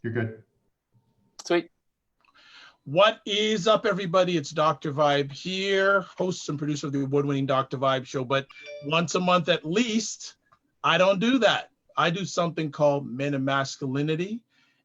You're good. Sweet. What is up, everybody? It's Dr. Vibe here, host and producer of the award-winning Dr. Vibe show. But once a month at least, I don't do that. I do something called Men and Masculinity.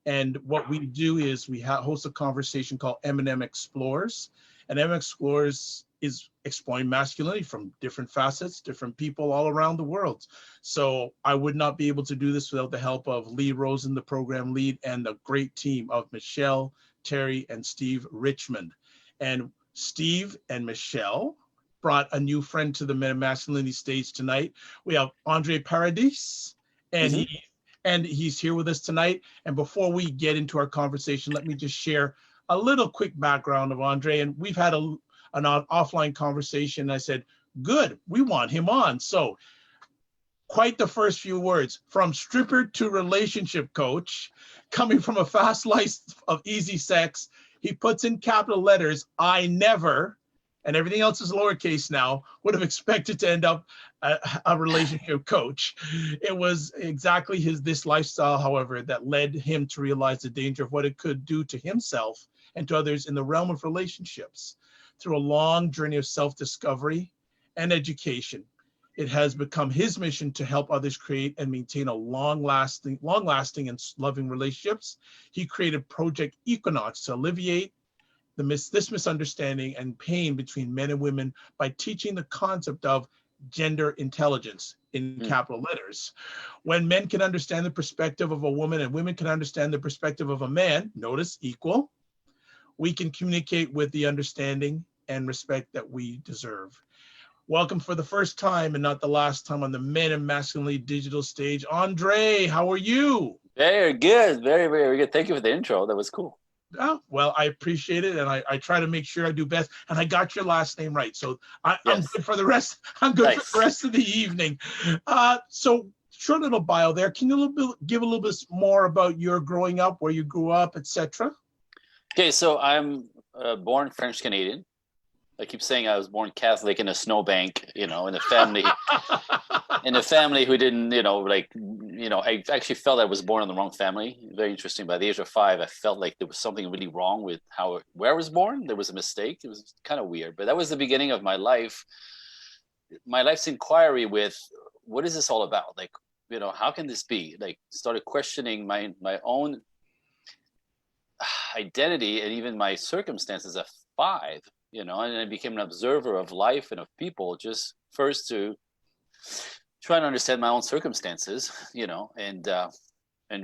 And what we do is we host a conversation called M&M Explores. And M&M Explores is exploring masculinity from different facets, different people all around the world. So I would not be able to do this without the help of Lee Rosen, the program lead, and the great team of Michelle, Terry, and Steve Richmond. And Steve and Michelle brought a new friend to the Men and Masculinity stage tonight. We have Andre Paradis, and he's here with us tonight. And before we get into our conversation, let me just share a little quick background of Andre. And we've had an offline conversation. I said, good, we want him on. So quite the first few words: from stripper to relationship coach, coming from a fast life of easy sex. He puts in capital letters, I never, and everything else is lowercase now, would have expected to end up a relationship coach. It was exactly this lifestyle, however, that led him to realize the danger of what it could do to himself and to others in the realm of relationships. Through a long journey of self-discovery and education, it has become his mission to help others create and maintain a long-lasting and loving relationships. He created Project Equinoxes to alleviate this misunderstanding and pain between men and women by teaching the concept of gender intelligence in capital letters. When men can understand the perspective of a woman and women can understand the perspective of a man, notice equal, we can communicate with the understanding and respect that we deserve. Welcome for the first time and not the last time on the Men and Masculinity digital stage. Andre, how are you? Very good. Very, very good. Thank you for the intro. That was cool. Oh, well, I appreciate it. And I try to make sure I do best. And I got your last name right. So I'm good for the rest. I'm good for the rest of the evening. So short little bio there. Can you give a little bit more about your growing up, where you grew up, etc.? Okay, so I'm born French Canadian. I keep saying I was born Catholic in a snowbank, in a family, who didn't, I actually felt I was born in the wrong family. Very interesting. By the age of 5, I felt like there was something really wrong with where I was born. There was a mistake. It was kind of weird, but that was the beginning of my life's inquiry with what is this all about? Like, how can this be? Like, started questioning my own identity and even my circumstances at 5. And I became an observer of life and of people, just first to try to understand my own circumstances, and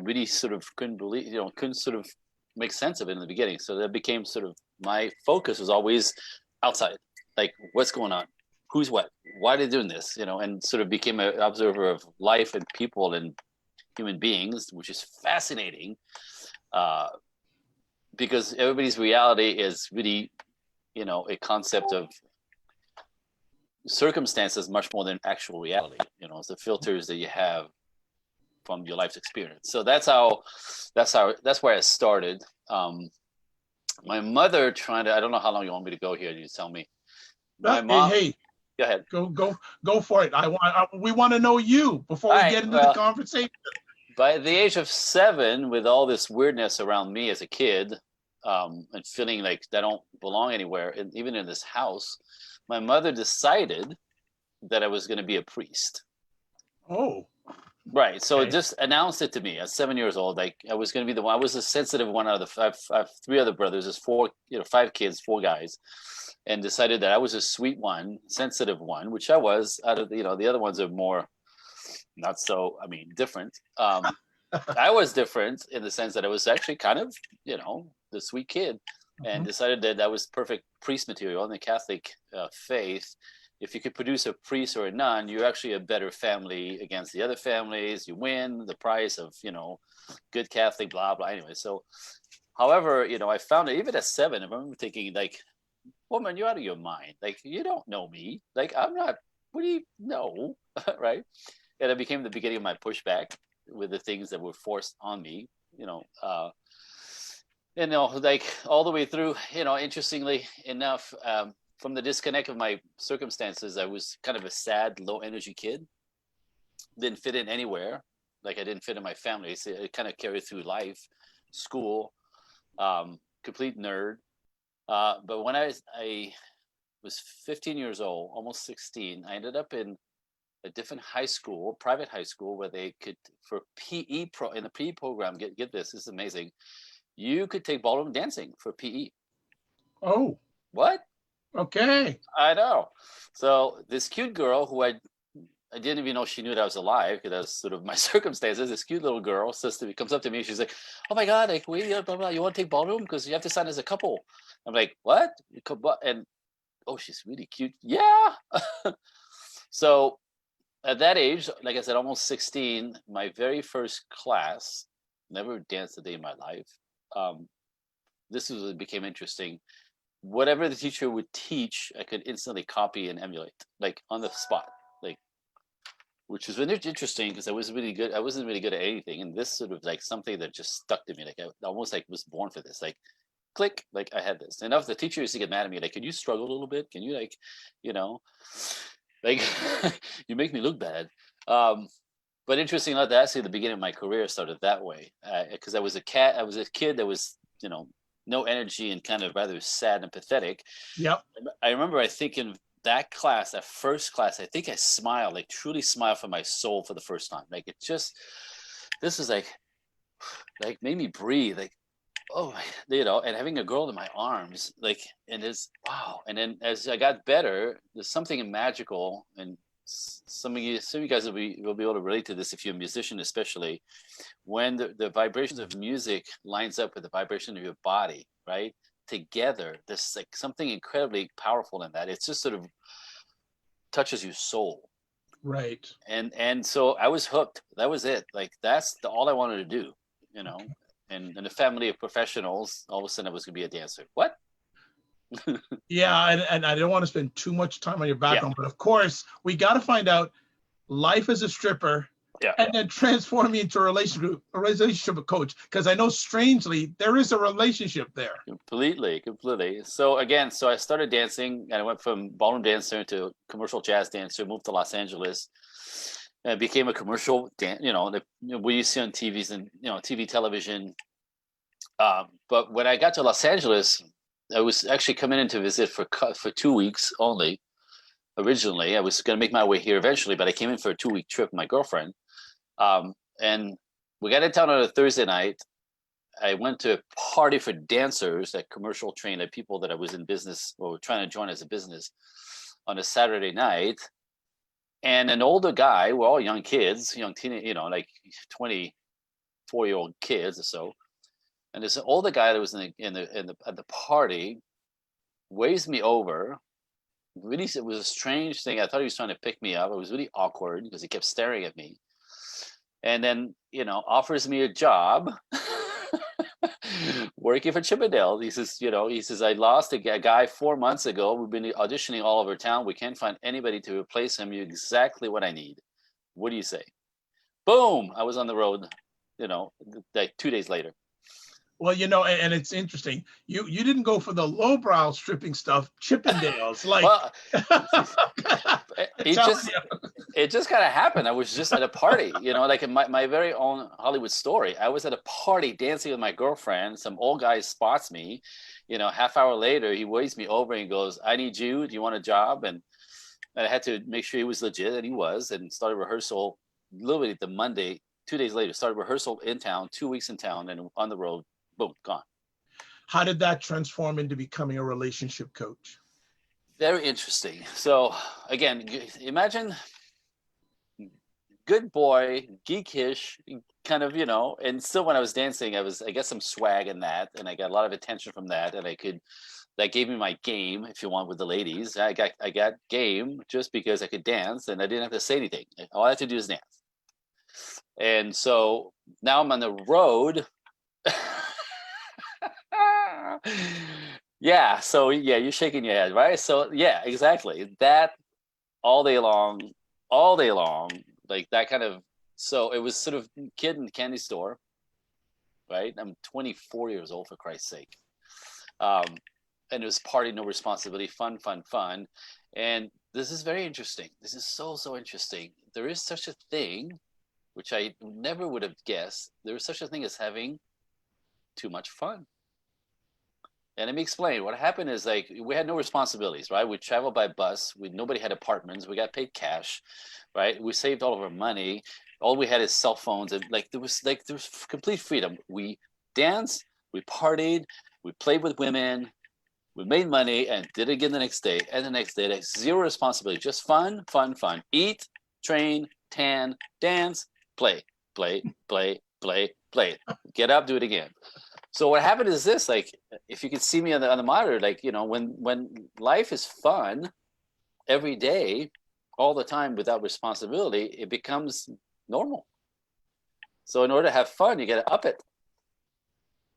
really sort of couldn't sort of make sense of it in the beginning. So that became sort of my focus was always outside, like what's going on, who's what, why are they doing this, and sort of became an observer of life and people and human beings, which is fascinating, because everybody's reality is really, a concept of circumstances much more than actual reality. It's the filters that you have from your life's experience. So that's where I started. My mother I don't know how long you want me to go here. You tell me. My mom. Hey, go ahead. Go for it. We want to know you before we get into the conversation. By the age of 7, with all this weirdness around me as a kid, and feeling like I don't belong anywhere, and even in this house, my mother decided that I was going to be a priest. Oh, right. So it just announced it to me at 7 years old. Like I was going to be the one. I was the sensitive one out of the 5. I have 3 other brothers. There's 5 kids, 4 guys, and decided that I was a sweet one, sensitive one, which I was. Out of the other ones are more not so. Different. I was different in the sense that I was actually kind of, the sweet kid, and decided that was perfect priest material in the Catholic faith. If you could produce a priest or a nun, you're actually a better family against the other families. You win the prize of, good Catholic, blah, blah. Anyway, so, however, I found it even at 7, I remember thinking like, woman, you're out of your mind. Like, you don't know me. Like, I'm not, what do you know? Right. And it became the beginning of my pushback with the things that were forced on me, like all the way through, interestingly enough, from the disconnect of my circumstances, I was kind of a sad, low energy kid. Didn't fit in anywhere. Like I didn't fit in my family. So it kind of carried through life. school, complete nerd. But when I was 15 years old, almost 16, I ended up in a different high school, private high school, where they could, for in the PE program, get this is amazing. You could take ballroom dancing for PE. Oh, What? okay. I know. So this cute girl who I didn't even know she knew that I was alive, because that's sort of my circumstances. This cute little girl says to me, comes up to me, she's like, "Oh my God, like, wait, blah, blah, you want to take ballroom? Because you have to sign as a couple." I'm like, "What?" And oh, she's really cute. Yeah. So at that age, like I said, almost 16, my very first class, never danced a day in my life. This is what became interesting. Whatever the teacher would teach, I could instantly copy and emulate, like on the spot, like, which was really interesting because I wasn't really good. I wasn't really good at anything, and this sort of like something that just stuck to me. Like I almost like was born for this. Like, click, like I had this. And if the teacher used to get mad at me, like, "Can you struggle a little bit? Can you like, you know, like you make me look bad." But interesting enough, actually, the beginning of my career started that way because I was a kid that was, no energy and kind of rather sad and pathetic. Yep. I remember, I think in that class, that first class, I think I smiled, like truly smiled from my soul for the first time. Like this was like made me breathe. Like, oh, and having a girl in my arms, like, and it's wow. And then as I got better, there's something magical, and some of you guys will be able to relate to this if you're a musician, especially when the vibrations of music lines up with the vibration of your body, right? Together, there's like something incredibly powerful in that. It's just sort of touches your soul. Right. And so I was hooked. That was it. Like that's all I wanted to do, you know. And in a family of professionals, all of a sudden I was going to be a dancer. What? Yeah, and I don't want to spend too much time on your background, Yeah. but of course, we got to find out life as a stripper, Yeah. and then transform me into a relationship coach, because I know strangely there is a relationship there. Completely. So again, I started dancing, and I went from ballroom dancer to commercial jazz dancer, moved to Los Angeles, and became a commercial dance, what you see on TVs and, TV, television. But when I got to Los Angeles, I was actually coming in to visit for 2 weeks only. Originally, I was going to make my way here eventually, but I came in for a 2-week trip with my girlfriend. And we got in town on a Thursday night. I went to a party for dancers, that commercial trained, like people that I was in business or trying to join as a business, on a Saturday night. And an older guy, we're all young kids, young teenage, like 24-year-old kids or so. And this older guy that was at the party waves me over. Really, it was a strange thing. I thought he was trying to pick me up. It was really awkward because he kept staring at me. And then, offers me a job working for Chippendale. He says, "I lost a guy 4 months ago. We've been auditioning all over town. We can't find anybody to replace him. You're exactly what I need. What do you say?" Boom! I was on the road, like 2 days later. Well, and it's interesting. You didn't go for the lowbrow stripping stuff, Chippendales, like. Well, it just kind of happened. I was just at a party, like in my very own Hollywood story. I was at a party dancing with my girlfriend. Some old guy spots me, half hour later, he waves me over and goes, "I need you. Do you want a job?" And I had to make sure he was legit, and he was, and started rehearsal literally the Monday, 2 days later, started rehearsal in town, 2 weeks in town, and on the road, boom, gone. How did that transform into becoming a relationship coach? Very interesting. So again, imagine good boy, geekish, kind of, and still when I was dancing, I got some swag in that, and I got a lot of attention from that, and that gave me my game, if you want, with the ladies. I got game just because I could dance and I didn't have to say anything. All I had to do is dance. And so now I'm on the road. Yeah. So yeah, you're shaking your head, right? So yeah, exactly. That all day long, like that kind of. So it was sort of kid in the candy store, right? I'm 24 years old, for Christ's sake. And it was party, no responsibility, fun. And this is very interesting. This is so interesting. There is such a thing, which I never would have guessed. There is such a thing as having too much fun. And let me explain. What happened is, like, we had no responsibilities, right? We traveled by bus. Nobody had apartments. We got paid cash, right? We saved all of our money. All we had is cell phones, and there was complete freedom. We danced, we partied, we played with women, we made money, and did it again the next day and the next day. Like, zero responsibility, just fun, fun, fun. Eat, train, tan, dance, play, play, play, play, play. Get up, do it again. So what happened is this: like, if you could see me on the monitor, like, when life is fun every day, all the time, without responsibility, it becomes normal. So in order to have fun, you got to up it.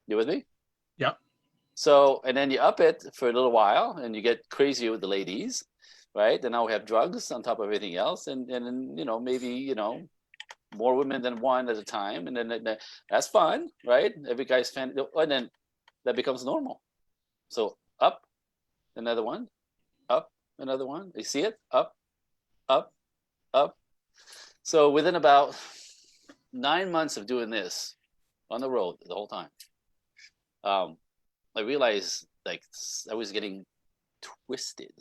You with me? Yep. So, and then you up it for a little while, and you get crazy with the ladies, right? And now we have drugs on top of everything else, and maybe more women than one at a time, and then that's fun, right? Every guy's fan, and then that becomes normal. So up, another one, up, another one. You see it? Up, up, up. So within about 9 months of doing this on the road the whole time, I realized, like, I was getting twisted.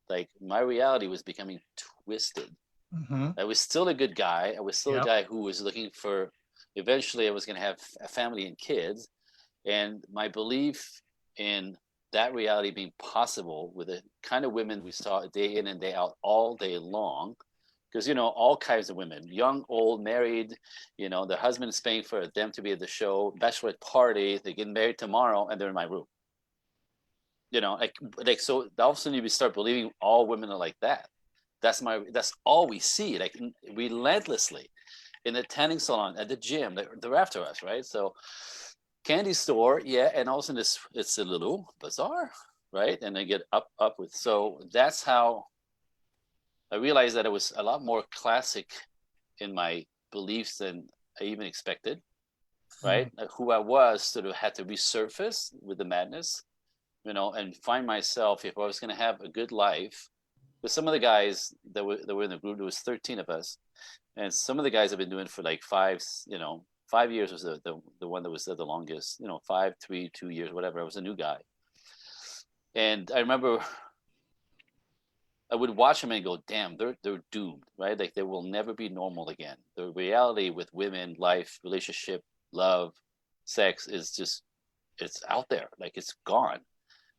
Like, my reality was becoming twisted. Mm-hmm. I was still a good guy. I was still Yep. a guy who was looking for, eventually I was going to have a family and kids. And my belief in that reality being possible with the kind of women we saw day in and day out all day long, because, all kinds of women, young, old, married, the husband is paying for them to be at the show, bachelorette party, they get married tomorrow, and they're in my room. Like so all of a sudden you start believing all women are like that. That's all we see, like, relentlessly, in the tanning salon, at the gym. They're after us, right? So candy store, yeah, and all of a sudden it's a little bizarre, right? And they get up with. So that's how I realized that it was a lot more classic in my beliefs than I even expected, right? Mm-hmm. Like, who I was sort of had to resurface with the madness, and find myself, if I was going to have a good life. With some of the guys that were in the group, there was 13 of us, and some of the guys have been doing it for like 5 years was the one that was there the longest, 5, 3, 2 years, whatever. I was a new guy, and I remember I would watch them and go, damn, they're doomed, right? Like, they will never be normal again. The reality with women, life, relationship, love, sex is just, it's out there, like, it's gone.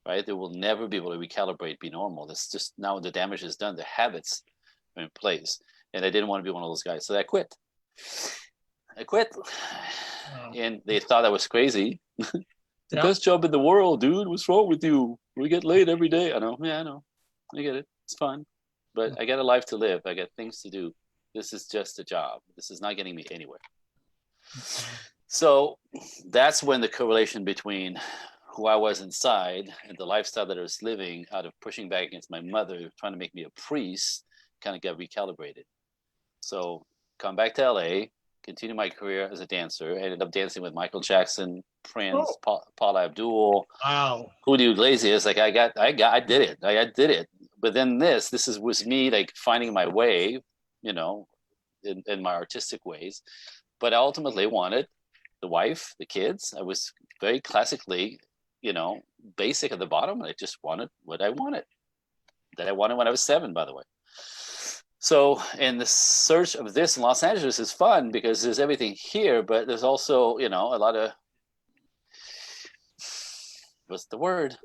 Right? They will never be able to recalibrate, be normal. That's just, now the damage is done. The habits are in place. And I didn't want to be one of those guys. So I quit. Wow. And they thought I was crazy. The Yeah. best job in the world, dude. What's wrong with you? We get laid every day. I know. Yeah, I know. I get it. It's fun. But I got a life to live. I got things to do. This is just a job. This is not getting me anywhere. So that's when the correlation between who I was inside and the lifestyle that I was living out of pushing back against my mother, trying to make me a priest, kind of got recalibrated. So come back to LA, continue my career as a dancer. I ended up dancing with Michael Jackson, Prince, Paula Abdul, Wow. Julio Iglesias. Like, I did it. I did it. But then this was me, like, finding my way, in my artistic ways. But I ultimately wanted the wife, the kids. I was very classically, basic at the bottom. I just wanted what I wanted. That I wanted when I was 7, by the way. So, in the search of this in Los Angeles is fun because there's everything here, but there's also, a lot of, what's the word?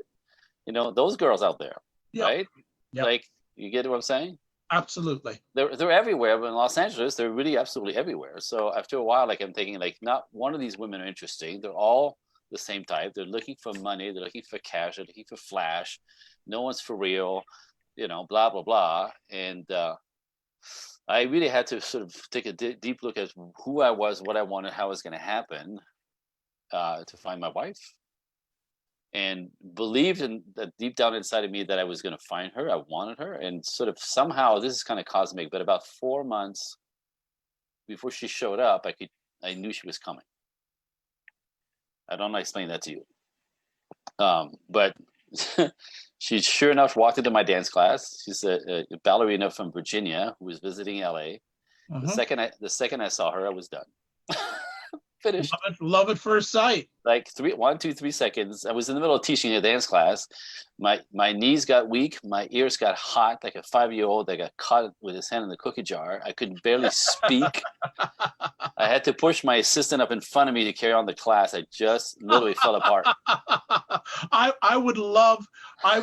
Those girls out there, Yep. right? Yep. Like, you get what I'm saying? Absolutely. They're everywhere, but in Los Angeles, they're really absolutely everywhere. So after a while, like, I'm thinking, like, not one of these women are interesting. They're all the same type. They're looking for money. They're looking for cash. They're looking for flash. No one's for real, blah, blah, blah. And I really had to sort of take a deep look at who I was, what I wanted, how it was going to happen to find my wife. And believed in that deep down inside of me that I was going to find her. I wanted her. And sort of somehow, this is kind of cosmic, but about 4 months before she showed up, I knew she was coming. I don't know how to explain that to you. But she sure enough walked into my dance class. She's a ballerina from Virginia who was visiting LA. Mm-hmm. The second I saw her, I was done. finished. Love at first sight. Like 3 seconds. I was in the middle of teaching a dance class. My knees got weak. My ears got hot, like a 5-year-old that got caught with his hand in the cookie jar. I could barely speak. I had to push my assistant up in front of me to carry on the class. I just literally fell apart. I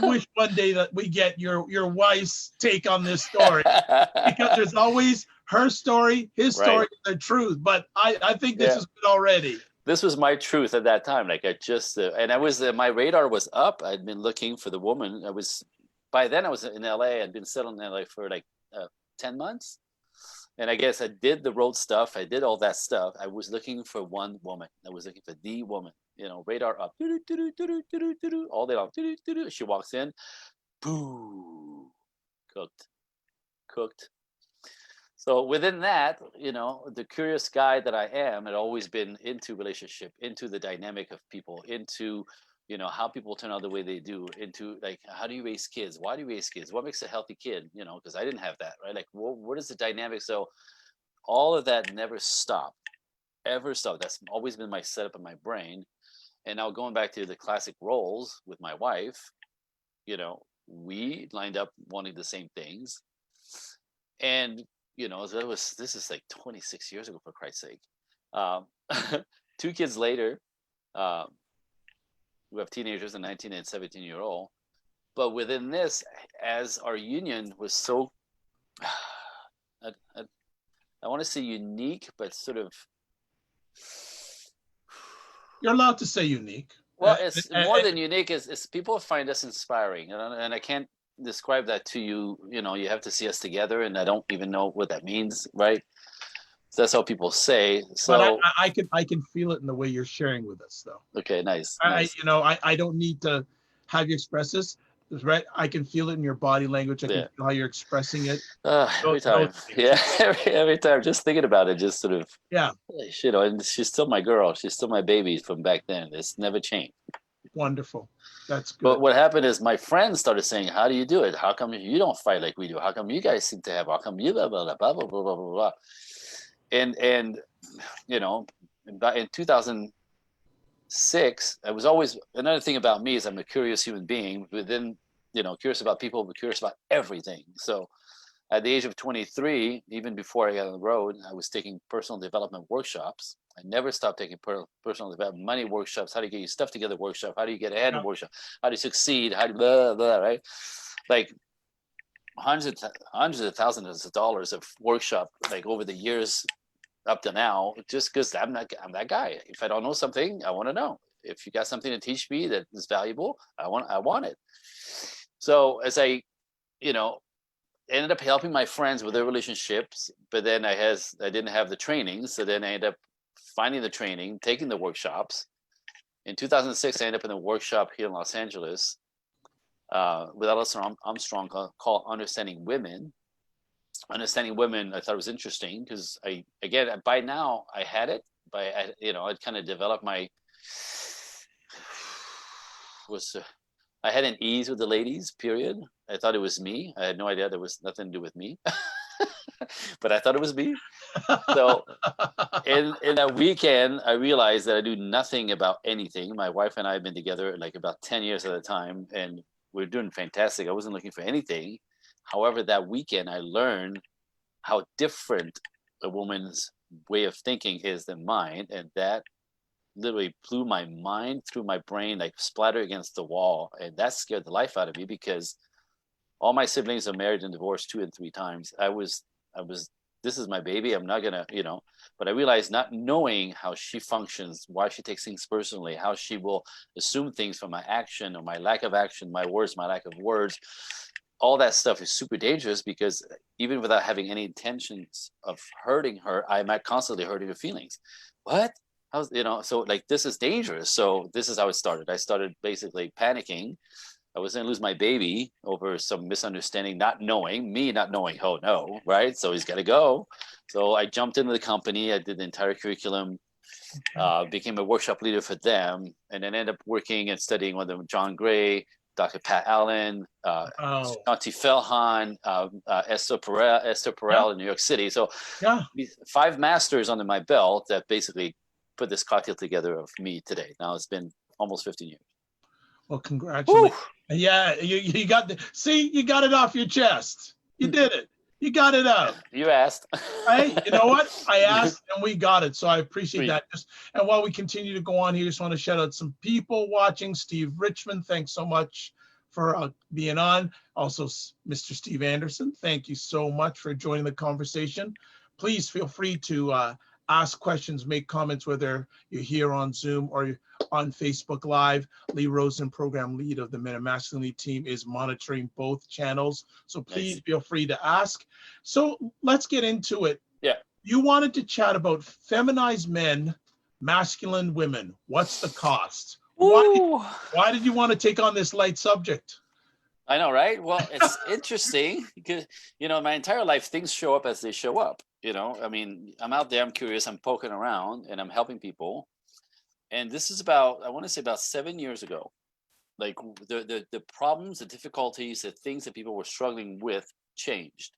wish one day that we get your wife's take on this story, because there's always her story, his story, the truth. But I think this is good already. This was my truth at that time. Like I just, and I was, my radar was up. I'd been looking for the woman. By then I was in LA. I'd been settled in LA for like 10 months. And I guess I did the road stuff. I did all that stuff. I was looking for one woman. I was looking for the woman, radar up, all day long. She walks in, boo, cooked. So within that, the curious guy that I am had always been into relationship, into the dynamic of people, into, how people turn out the way they do, into like, how do you raise kids? Why do you raise kids? What makes a healthy kid? Because I didn't have that, right? Like, what is the dynamic? So all of that never stopped, ever stopped. That's always been my setup in my brain. And now going back to the classic roles with my wife, we lined up wanting the same things. And this is like 26 years ago, for Christ's sake. 2 kids later, we have teenagers, a 19 and 17-year-old. But within this, as our union was so, I want to say unique, but sort of. You're allowed to say unique. Well, it's more than unique. It's people find us inspiring, and I can't describe that to you. You have to see us together, and I don't even know what that means, right? So that's how people say. So, but I can feel it in the way you're sharing with us, though. Okay, nice. I don't need to have you express this, right? I can feel it in your body language. I can feel how you're expressing it. Every time, every time. Just thinking about it, just sort of. And she's still my girl. She's still my baby from back then. It's never changed. Wonderful. That's good. But what happened is my friends started saying, how do you do it? How come you don't fight like we do? How come you guys seem to have, how come you blah, blah, blah, blah, blah, blah, blah, blah. And in 2006, I was always, another thing about me is I'm a curious human being, within, curious about people, but curious about everything. So at the age of 23, even before I got on the road, I was taking personal development workshops. I never stopped taking personal development, money workshops, how to get your stuff together workshop, how do you get ahead in workshop, how do you succeed, how do you blah, blah, right? Like hundreds of thousands of dollars of workshop, like over the years up to now, just because I'm that guy. If I don't know something, I want to know. If you got something to teach me that is valuable, I want it. So as I, ended up helping my friends with their relationships, but then I didn't have the training. So then I ended up finding the training, taking the workshops. In 2006, I ended up in a workshop here in Los Angeles with Alison Armstrong called Understanding Women. Understanding Women, I thought it was interesting because by now I had it, but I'd kind of developed I had an ease with the ladies, period. I thought it was me. I had no idea there was nothing to do with me, but I thought it was me. So in that weekend, I realized that I knew nothing about anything. My wife and I have been together like about 10 years at a time, and we're doing fantastic. I wasn't looking for anything. However, that weekend, I learned how different a woman's way of thinking is than mine, and that literally blew my mind through my brain, like splattered against the wall. And that scared the life out of me because all my siblings are married and divorced 2 and 3 times. I was, this is my baby. I'm not gonna, but I realized not knowing how she functions, why she takes things personally, how she will assume things from my action or my lack of action, my words, my lack of words. All that stuff is super dangerous because even without having any intentions of hurting her, I might constantly hurt her feelings. What? So like this is dangerous. So this is how it started. I started basically panicking. I was going to lose my baby over some misunderstanding, not knowing, oh no, right? So he's got to go. So I jumped into the company. I did the entire curriculum, became a workshop leader for them, and then ended up working and studying with them, John Gray, Dr. Pat Allen, Shanti Felhan, Esther Perel in New York City. So 5 masters under my belt that basically put this cocktail together of me today. Now it's been almost 15 years. Well, congratulations. Woo! Yeah, you got you got it off your chest. You did it. You got it out. You asked. Hey, you know what? I asked and we got it. So I appreciate that. And while we continue to go on here, just want to shout out some people watching. Steve Richmond, thanks so much for being on. Also, Mr. Steve Anderson, thank you so much for joining the conversation. Please feel free to ask questions, make comments, whether you're here on Zoom or on Facebook Live. Lee Rosen, program lead of the Men of Masculinity team, is monitoring both channels. So please feel free to ask. So let's get into it. Yeah. You wanted to chat about feminized men, masculine women. What's the cost? Why did you want to take on this light subject? I know, right? Well, it's interesting because, my entire life, things show up as they show up. I mean, I'm out there, I'm curious, I'm poking around and I'm helping people. And this is I want to say about 7 years ago. Like the problems, the difficulties, the things that people were struggling with changed.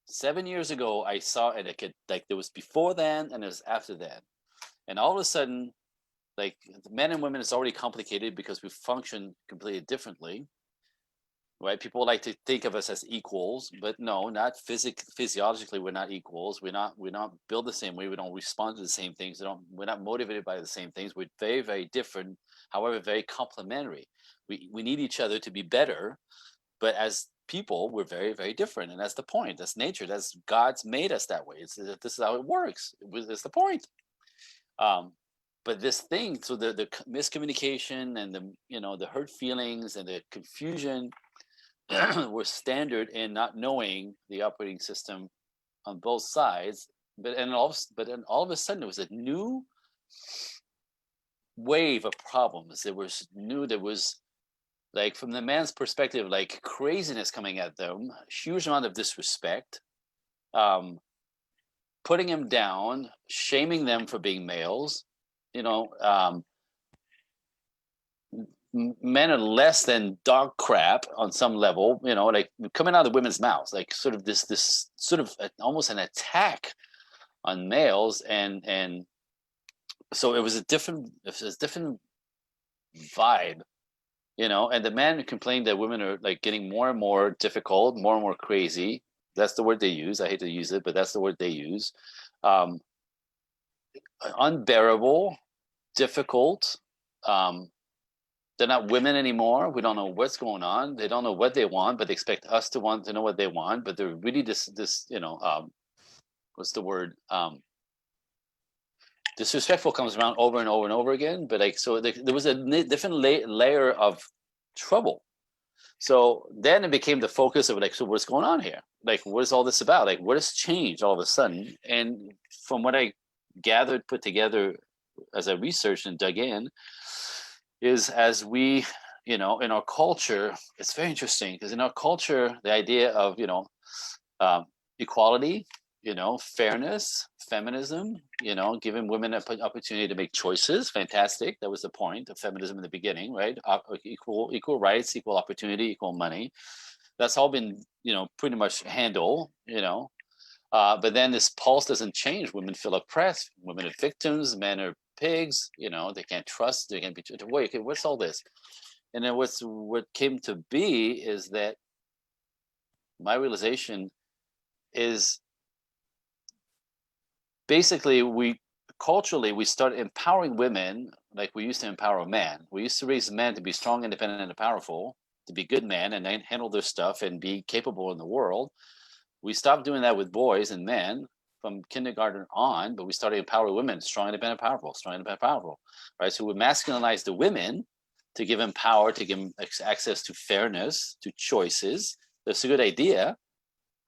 7 years ago, I saw it like there was before then and there's after then. And all of a sudden, like the men and women is already complicated because we function completely differently. Right? People like to think of us as equals, but no, not physiologically, we're not equals. We're not built the same way. We don't respond to the same things. We're not motivated by the same things. We're very, very different, however, very complementary. We need each other to be better, but as people, we're very, very different. And that's the point. That's nature. That's God's made us that way. This is how it works. That's the point. But this thing, so the miscommunication and the hurt feelings and the confusion were standard in not knowing the operating system on both sides. But then all of a sudden, there was a new wave of problems. There was like, from the man's perspective, like craziness coming at them, huge amount of disrespect, putting him down, shaming them for being males. Men are less than dog crap on some level, like coming out of the women's mouths, like sort of this sort of almost an attack on males, and so it was a different vibe, and the men complained that women are like getting more and more difficult, more and more crazy. That's the word they use. I hate to use it, but that's the word they use. Unbearable, difficult. They're not women anymore. We don't know what's going on. They don't know what they want, but they expect us to know what they want. But they're really this what's the word? Disrespectful comes around over and over and over again. But there was a different layer of trouble. So then it became the focus of so what's going on here? Like, what is all this about? Like, what has changed all of a sudden? And from what I gathered, put together as I researched and dug in, is as we, in our culture, it's very interesting because in our culture, the idea of, equality, fairness, feminism, giving women an opportunity to make choices. Fantastic. That was the point of feminism in the beginning, right? Equal rights, equal opportunity, equal money. That's all been, pretty much handled, but then this pulse doesn't change. Women feel oppressed. Women are victims. Men are pigs. They can't trust. They can't be. Wait, okay, what's all this? And then what came to be is that my realization is basically culturally we started empowering women like we used to empower men. We used to raise men to be strong, independent, and powerful, to be good men and then handle their stuff and be capable in the world. We stopped doing that with boys and men from kindergarten on, but we started empowering women, strong, independent, powerful, right? So we masculinize the women to give them power, to give them access to fairness, to choices. That's a good idea, of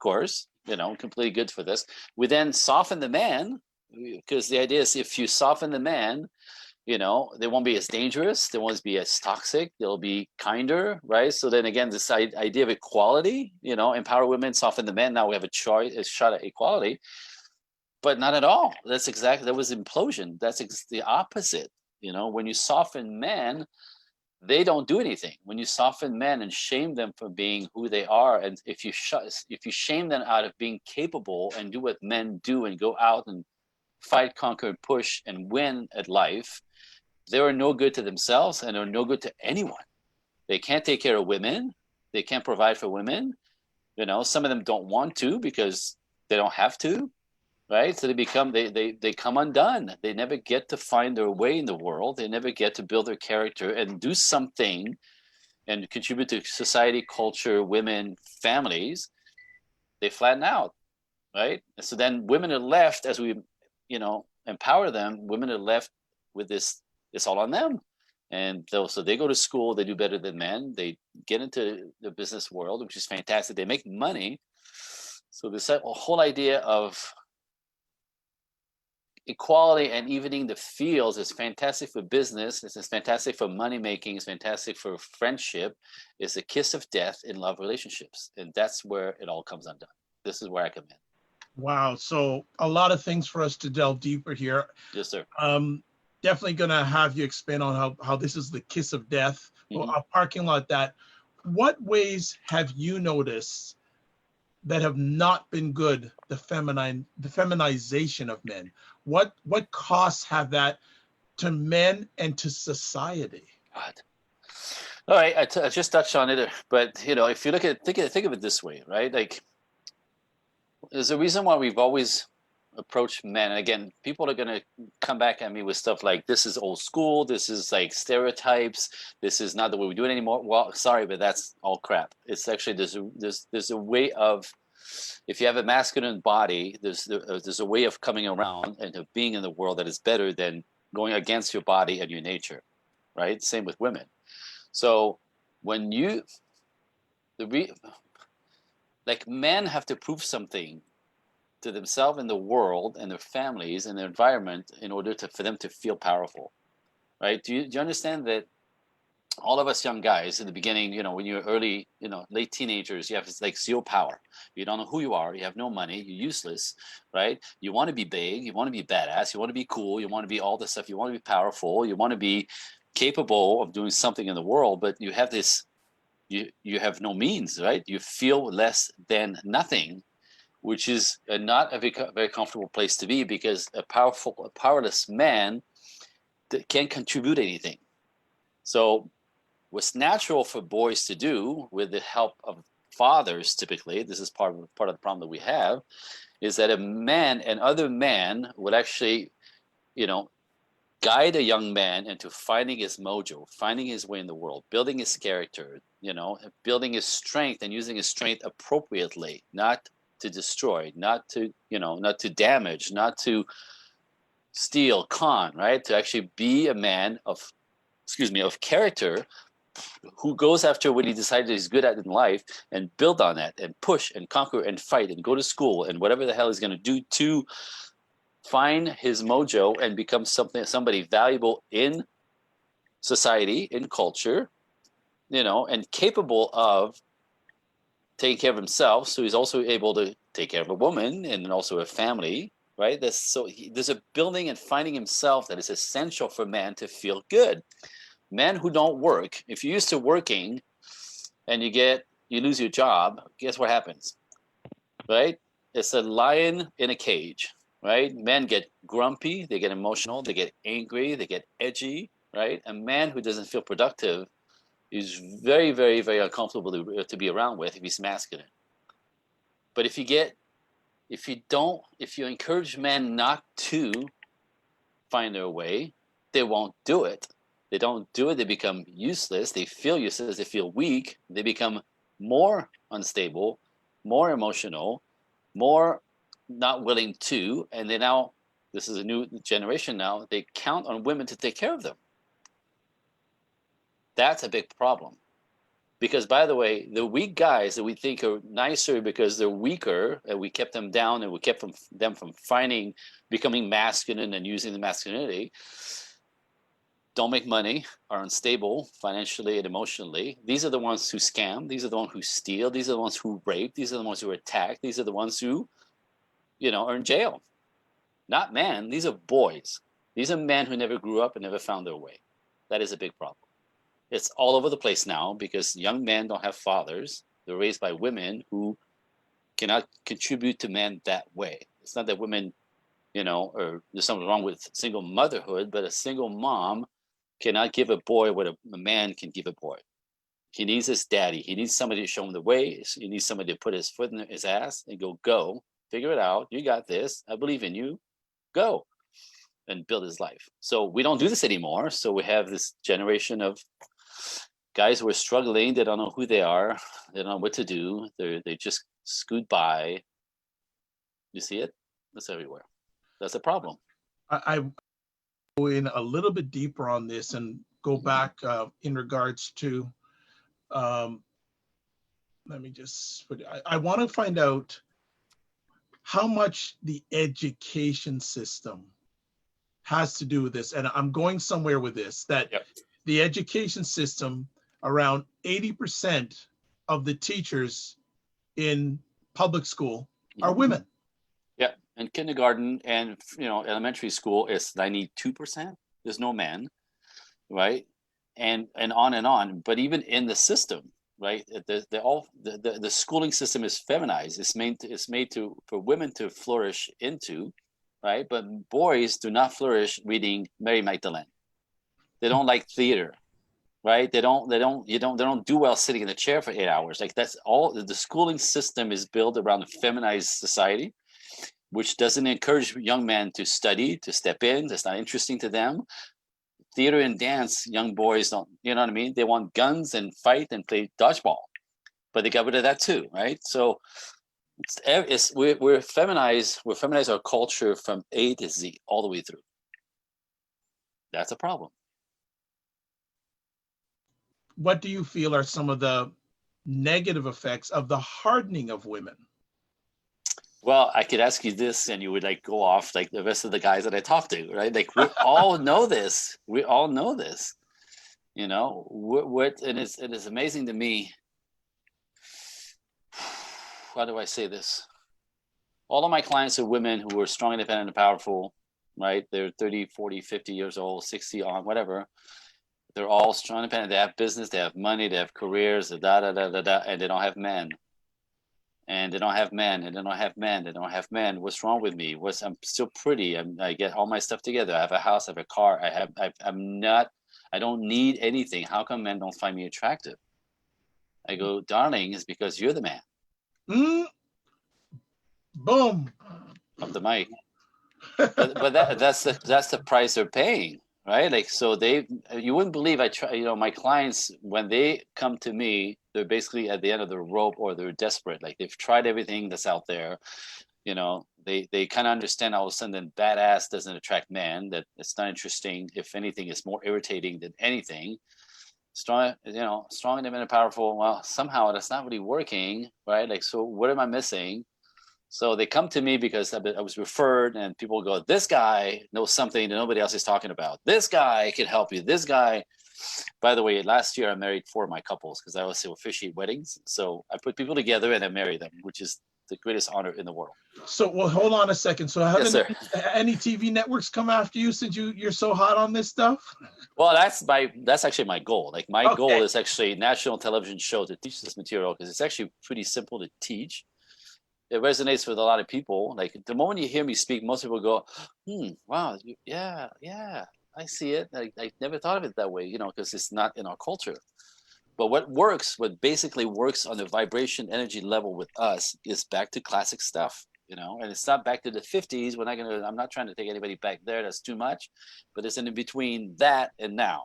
course, completely good for this. We then soften the man, because the idea is if you soften the man, they won't be as dangerous, they won't be as toxic, they'll be kinder, right? So then again, this idea of equality, empower women, soften the men. Now we have a shot at equality, but not at all. That was implosion. That's the opposite. When you soften men, they don't do anything. When you soften men and shame them for being who they are, and if you shame them out of being capable and do what men do and go out and fight, conquer, push, and win at life, they are no good to themselves and are no good to anyone. They can't take care of women. They can't provide for women. Some of them don't want to because they don't have to, right? So they come undone. They never get to find their way in the world. They never get to build their character and do something and contribute to society, culture, women, families. They flatten out, right? And so then women are left, as we, empower them, women are left with this, it's all on them. And so they go to school, they do better than men. They get into the business world, which is fantastic. They make money. So this whole idea of equality and evening the fields is fantastic for business. It's fantastic for money making. It's fantastic for friendship. It's a kiss of death in love relationships. And that's where it all comes undone. This is where I come in. Wow. So a lot of things for us to delve deeper here. Yes, sir. Definitely going to have you expand on how this is the kiss of death, a parking lot that. What ways have you noticed that have not been good, the feminization of men? What costs have that to men and to society? God. All right, I just touched on it, but if you think of it this way, right? Like, there's a reason why we've always approached men. And again, people are going to come back at me with stuff like, this is old school, this is like stereotypes, this is not the way we do it anymore. Well, sorry, but that's all crap. It's actually there's a way of, if you have a masculine body, there's a way of coming around and of being in the world that is better than going against your body and your nature, right? Same with women. So when men have to prove something to themselves and the world and their families and their environment in order for them to feel powerful, right? Do you understand that all of us young guys in the beginning, when you're early, late teenagers, you have like zero power. You don't know who you are. You have no money. You're useless, right? You want to be big. You want to be badass. You want to be cool. You want to be all this stuff. You want to be powerful. You want to be capable of doing something in the world, but you have this, you have no means, right? You feel less than nothing, which is not a very comfortable place to be, because a powerless man can't contribute anything. So what's natural for boys to do, with the help of fathers, typically, this is part of the problem that we have, is that another man would actually, guide a young man into finding his mojo, finding his way in the world, building his character, building his strength and using his strength appropriately, not to destroy, not to damage, not to steal, con, right? To actually be a man of character, who goes after what he decided he's good at in life and build on that and push and conquer and fight and go to school and whatever the hell he's going to do to find his mojo and become somebody valuable in society, in culture, and capable of taking care of himself, so he's also able to take care of a woman and also a family, right? There's a building and finding himself that is essential for man to feel good. Men who don't work, if you're used to working and you lose your job, guess what happens, right? It's a lion in a cage, right? Men get grumpy, they get emotional, they get angry, they get edgy, right? A man who doesn't feel productive is very, very, very uncomfortable to be around with if he's masculine. But if you encourage men not to find their way, they won't do it. They don't do it, they become useless, they feel useless, they feel weak, they become more unstable, more emotional, more not willing to, and this is a new generation now, they count on women to take care of them. That's a big problem. Because, by the way, the weak guys that we think are nicer because they're weaker, and we kept them down and we kept them from becoming masculine and using the masculinity, don't make money, are unstable financially and emotionally. These are the ones who scam. These are the ones who steal. These are the ones who rape. These are the ones who attack. These are the ones who, are in jail. Not men. These are boys. These are men who never grew up and never found their way. That is a big problem. It's all over the place now because young men don't have fathers. They're raised by women who cannot contribute to men that way. It's not that women or there's something wrong with single motherhood, but a single mom cannot give a boy what a man can give a boy. He needs his daddy. He needs somebody to show him the way. He needs somebody to put his foot in his ass and go, figure it out. You got this. I believe in you. Go and build his life. So we don't do this anymore. So we have this generation of guys who are struggling. They don't know who they are. They don't know what to do. They just scoot by. You see it? That's everywhere. That's a problem. I go in a little bit deeper on this and go back in regards to, let me just put, I want to find out how much the education system has to do with this. And I'm going somewhere with this, that Yep. The education system, around 80% of the teachers in public school are women. Yeah, and kindergarten and elementary school is 92%. There's no men, right? And on and on. But even in the system, right? The schooling system is feminized. It's made for women to flourish into, right? But boys do not flourish reading Mary Magdalene. They don't like theater, right? They don't do well sitting in the chair for 8 hours. Like that's all. The schooling system is built around a feminized society, which doesn't encourage young men to study, to step in. That's not interesting to them. Theater and dance, young boys don't, you know what I mean? They want guns and fight and play dodgeball, but they got rid of that too, right? So we're feminized. We're feminized our culture from A to Z all the way through. That's a problem. What do you feel are some of the negative effects of the hardening of women? Well, I could ask you this and you would like go off like the rest of the guys that I talk to, right? Like we all know this. We all know this. What and it is amazing to me. How do I say this? All of my clients are women who are strong, independent, and powerful, right? They're 30, 40, 50 years old, 60 on, whatever. They're all strong, independent. They have business, they have money, they have careers, and they don't have men. And they don't have men, and they don't have men, they don't have men. What's wrong with me? I'm still pretty. I get all my stuff together. I have a house, I have a car. I don't need anything. How come men don't find me attractive? I go, darling, it's because you're the man. Boom. Up the mic. But that's the price they're paying, right? Like, so you wouldn't believe my clients, when they come to me, they're basically at the end of the rope or they're desperate. Like they've tried everything that's out there. They kind of understand all of a sudden that badass doesn't attract men, that it's not interesting. If anything, it's more irritating than anything. Strong, independent, powerful. Well, somehow that's not really working, right? Like, so what am I missing? So they come to me because I was referred, and people go, this guy knows something that nobody else is talking about. This guy can help you. This guy. By the way, last year I married 4 of my couples because I also officiate weddings. So I put people together and I marry them, which is the greatest honor in the world. So, well, hold on a second. So haven't Yes, any TV networks come after you since you're so hot on this stuff? Well, that's actually my goal. Like my goal is actually a national television show to teach this material because it's actually pretty simple to teach. It resonates with a lot of people. Like the moment you hear me speak, most people go, wow, yeah, I see it. I never thought of it that way, because it's not in our culture. But what basically works on the vibration energy level with us is back to classic stuff, and it's not back to the 50s. I'm not trying to take anybody back there. That's too much, but it's in between that and now.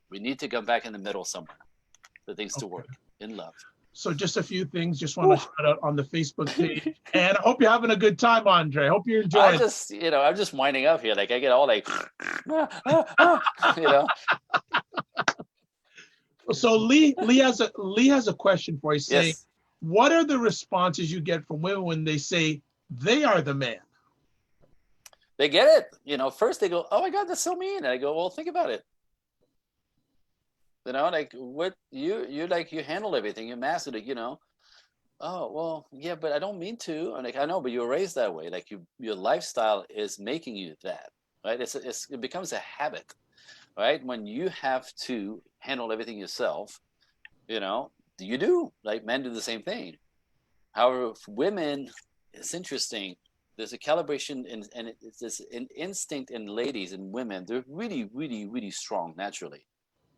We need to come back in the middle somewhere for things to work in love. So just a few things, just want to shout out on the Facebook page. And I hope you're having a good time, Andre. I hope you're enjoying it. I'm just winding up here. Like I get all like, So Lee has a question for you saying, Yes. What are the responses you get from women when they say they are the man? They get it. First they go, oh my God, that's so mean. And I go, well, think about it. Like what you handle everything, you mastered it, oh, well, yeah, but I don't mean to. I'm like, I know, but you were raised that way. Like your lifestyle is making you that, right? It becomes a habit, right? When you have to handle everything yourself, you do, like men do the same thing. However, for women, it's interesting. there's a calibration and it's this an instinct in ladies and women. They're really, really, really strong naturally.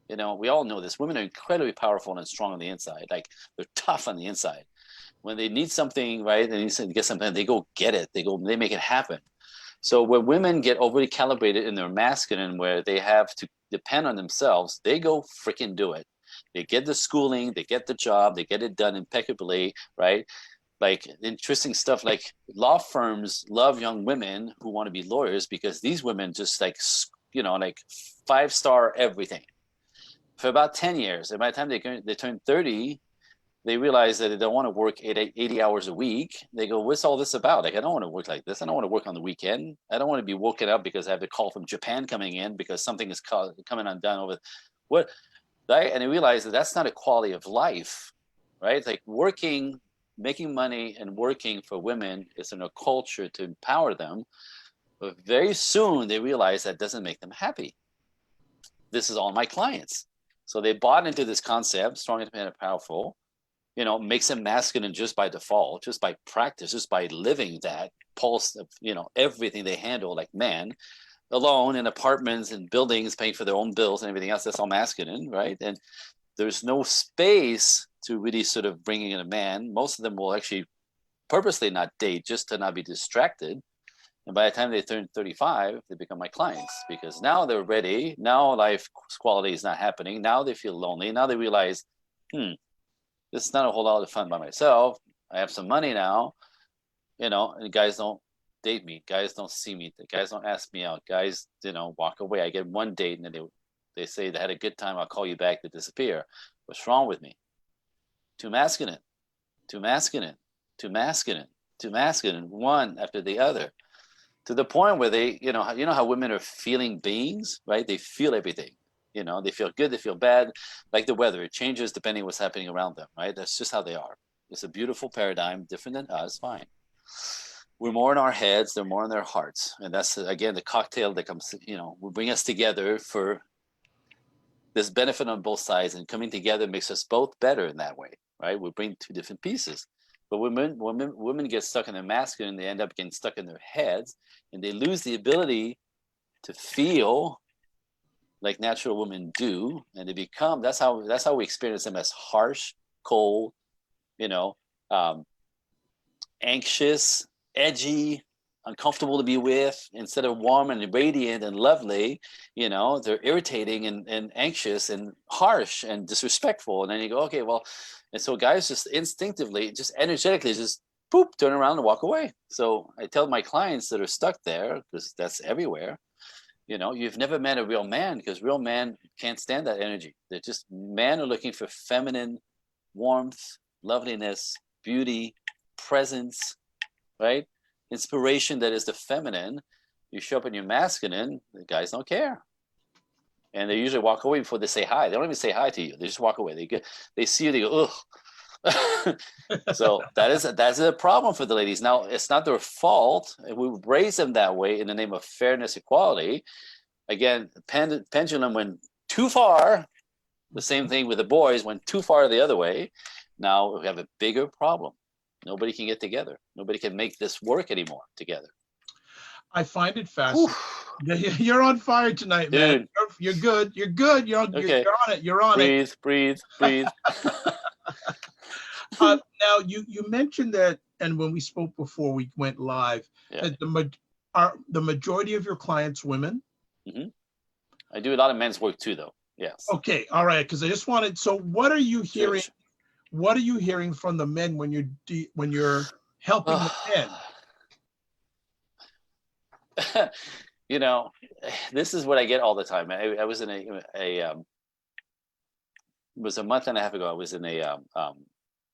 You know, we all know this. Women are incredibly powerful and strong on the inside. Like they're tough on the inside. When they need something, right, they need to get something, they go get it. They make it happen. So where women get overly calibrated in their masculine, where they have to depend on themselves, they go freaking do it. They get the schooling, they get the job, they get it done impeccably, right? Like interesting stuff. Like law firms love young women who want to be lawyers because these women just like, you know, like 5-star everything for about 10 years. And by the time they turn 30, they realize that they don't want to work 80 hours a week. They go, what's all this about? Like, I don't want to work like this. I don't want to work on the weekend. I don't want to be woken up because I have a call from Japan coming in because something is coming undone over what, right? And they realize that that's not a quality of life, right? It's like working, making money and working for women is in a culture to empower them. But very soon they realize that doesn't make them happy. This is all my clients. So they bought into this concept, strong, independent, powerful, you know, makes them masculine just by default, just by practice, just by living that pulse of, you know, everything they handle like men, alone in apartments and buildings, paying for their own bills and everything else. That's all masculine, right? And there's no space to really sort of bring in a man. Most of them will actually purposely not date just to not be distracted. And by the time they turn 35, they become my clients because now they're ready. Now life quality is not happening. Now they feel lonely. Now they realize, this is not a whole lot of fun by myself. I have some money now, you know, and guys don't date me. Guys don't see me. The guys don't ask me out. Guys, you know, walk away. I get one date and then they say they had a good time. I'll call you back. They disappear. What's wrong with me? Too masculine, too masculine, too masculine, too masculine, one after the other. To the point where they, you know how women are feeling beings, right? They feel everything. You know, they feel good, they feel bad, like the weather. It changes depending on what's happening around them, right? That's just how they are. It's a beautiful paradigm, different than us, fine. We're more in our heads, they're more in their hearts. And that's, again, the cocktail that comes, you know, will bring us together for this benefit on both sides. And coming together makes us both better in that way, right? We bring two different pieces. But women get stuck in their masculine, they end up getting stuck in their heads, and they lose the ability to feel like natural women do, and they become, that's how we experience them, as harsh, cold, you know, anxious, edgy, uncomfortable to be with, instead of warm and radiant and lovely. You know, they're irritating and anxious and harsh and disrespectful. And then you go, okay, well, and so guys just instinctively, just energetically, just boop, turn around and walk away. So I tell my clients that are stuck there, because that's everywhere, you know, you've never met a real man, because real men can't stand that energy. They're just, men are looking for feminine warmth, loveliness, beauty, presence, right? Inspiration that is the feminine. You show up in your masculine, the guys don't care. And they usually walk away before they say hi. They don't even say hi to you. They just walk away. They see you, they go, ugh. So that's a problem for the ladies. Now, it's not their fault. We raise them that way in the name of fairness, equality. Again, pendulum went too far. The same thing with the boys, went too far the other way. Now we have a bigger problem. Nobody can get together. Nobody can make this work anymore together. I find it fascinating. You're on fire tonight, man. You're good. You're good. You're on it. You're on it. Breathe. Now, you mentioned that, and when we spoke before we went live, that the majority of your clients women? Mm-hmm. I do a lot of men's work too, though. Yes. Okay. All right. Because I just wanted. So, what are you hearing? Sure. What are you hearing from the men when you're helping the men? You know, this is what I get all the time. I was in it was a month and a half ago. I was in a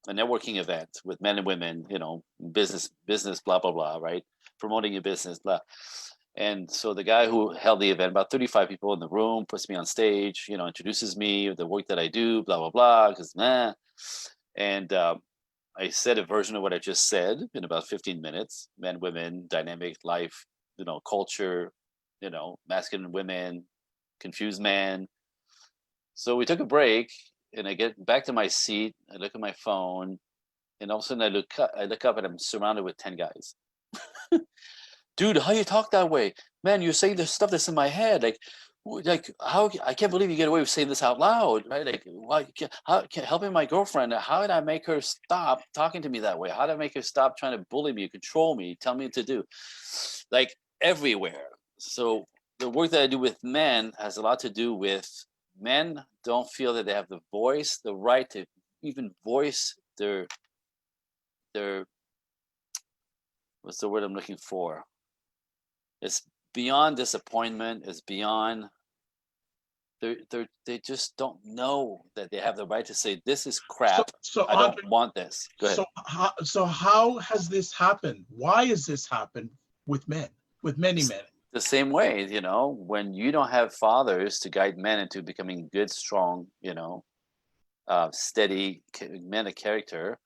networking event with men and women, you know, business, blah, blah, blah, right? Promoting your business, blah. And so the guy who held the event, about 35 people in the room, puts me on stage, you know, introduces me, the work that I do, blah, blah, blah, because And I said a version of what I just said in about 15 minutes, men, women, dynamic life, you know, culture, you know, masculine women, confused man. So we took a break, and I get back to my seat. I look at my phone, and all of a sudden I look up and I'm surrounded with 10 guys. Dude, how you talk that way? Man, you're saying the stuff that's in my head. Like how I can't believe you get away with saying this out loud, right? Like, why? Helping my girlfriend? How did I make her stop talking to me that way? How did I make her stop trying to bully me, control me, tell me what to do? Like everywhere. So the work that I do with men has a lot to do with men don't feel that they have the voice, the right to even voice their what's the word I'm looking for? It's beyond disappointment. It's beyond they just don't know that they have the right to say this is crap. So I don't want this. Go ahead. So how has this happened? Why has this happened with men, with many men? The same way, when you don't have fathers to guide men into becoming good, strong, steady men of character,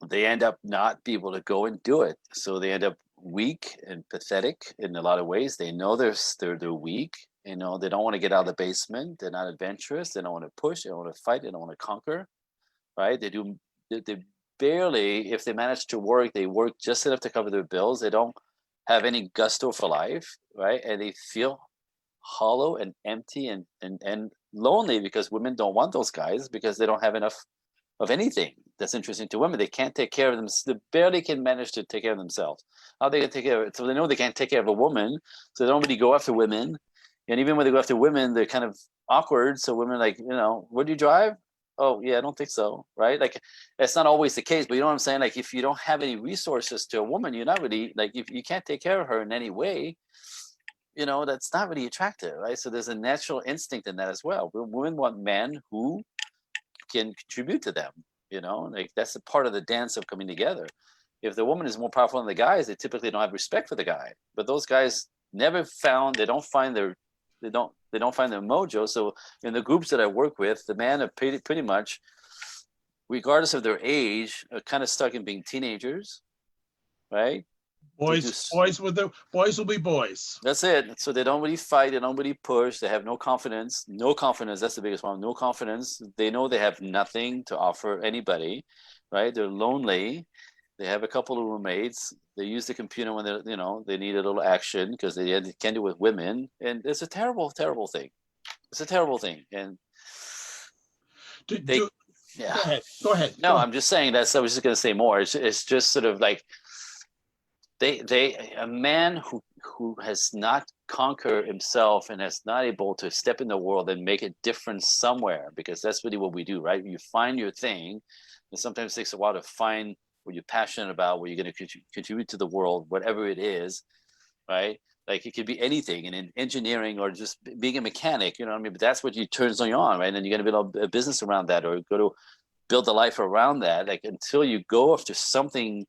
they end up not be able to go and do it. So they end up weak and pathetic in a lot of ways. They know they're weak. They don't want to get out of the basement. They're not adventurous. They don't want to push. They don't want to fight. They don't want to conquer. Right? They barely, if they manage to work, they work just enough to cover their bills. They don't have any gusto for life, right? And they feel hollow and empty and lonely because women don't want those guys because they don't have enough of anything that's interesting to women. They can't take care of them. They barely can manage to take care of themselves. How they can take care of it? So they know they can't take care of a woman, so they don't really go after women. And even when they go after women, they're kind of awkward. So women are like, where do you drive? Oh yeah, I don't think so, right? Like it's not always the case, but you know what I'm saying? Like if you don't have any resources to a woman, you're not really like if you can't take care of her in any way, that's not really attractive, right? So there's a natural instinct in that as well. Women want men who can contribute to them, like that's a part of the dance of coming together. If the woman is more powerful than the guys, they typically don't have respect for the guy. But those guys they don't find their mojo. So in the groups that I work with, the men are pretty much, regardless of their age, are kind of stuck in being teenagers, right? Boys will be boys. That's it. So they don't really fight. They don't really push. They have no confidence. No confidence. That's the biggest problem. No confidence. They know they have nothing to offer anybody, right? They're lonely. They have a couple of roommates. They use the computer when they need a little action because they can't do it with women, and it's a terrible, terrible thing. It's a terrible thing, and yeah. Go ahead. No, I'm just saying that. So I was just going to say more. It's just sort of like a man who has not conquered himself and has not able to step in the world and make a difference somewhere, because that's really what we do, right? You find your thing, and sometimes it takes a while to find what you're passionate about, what you're going to contribute to the world, whatever it is, right? Like it could be anything, and in engineering or just being a mechanic, you know what I mean? But that's what you turns on, right? And then you're going to build a business around that, or go to build a life around that. Like until you go after something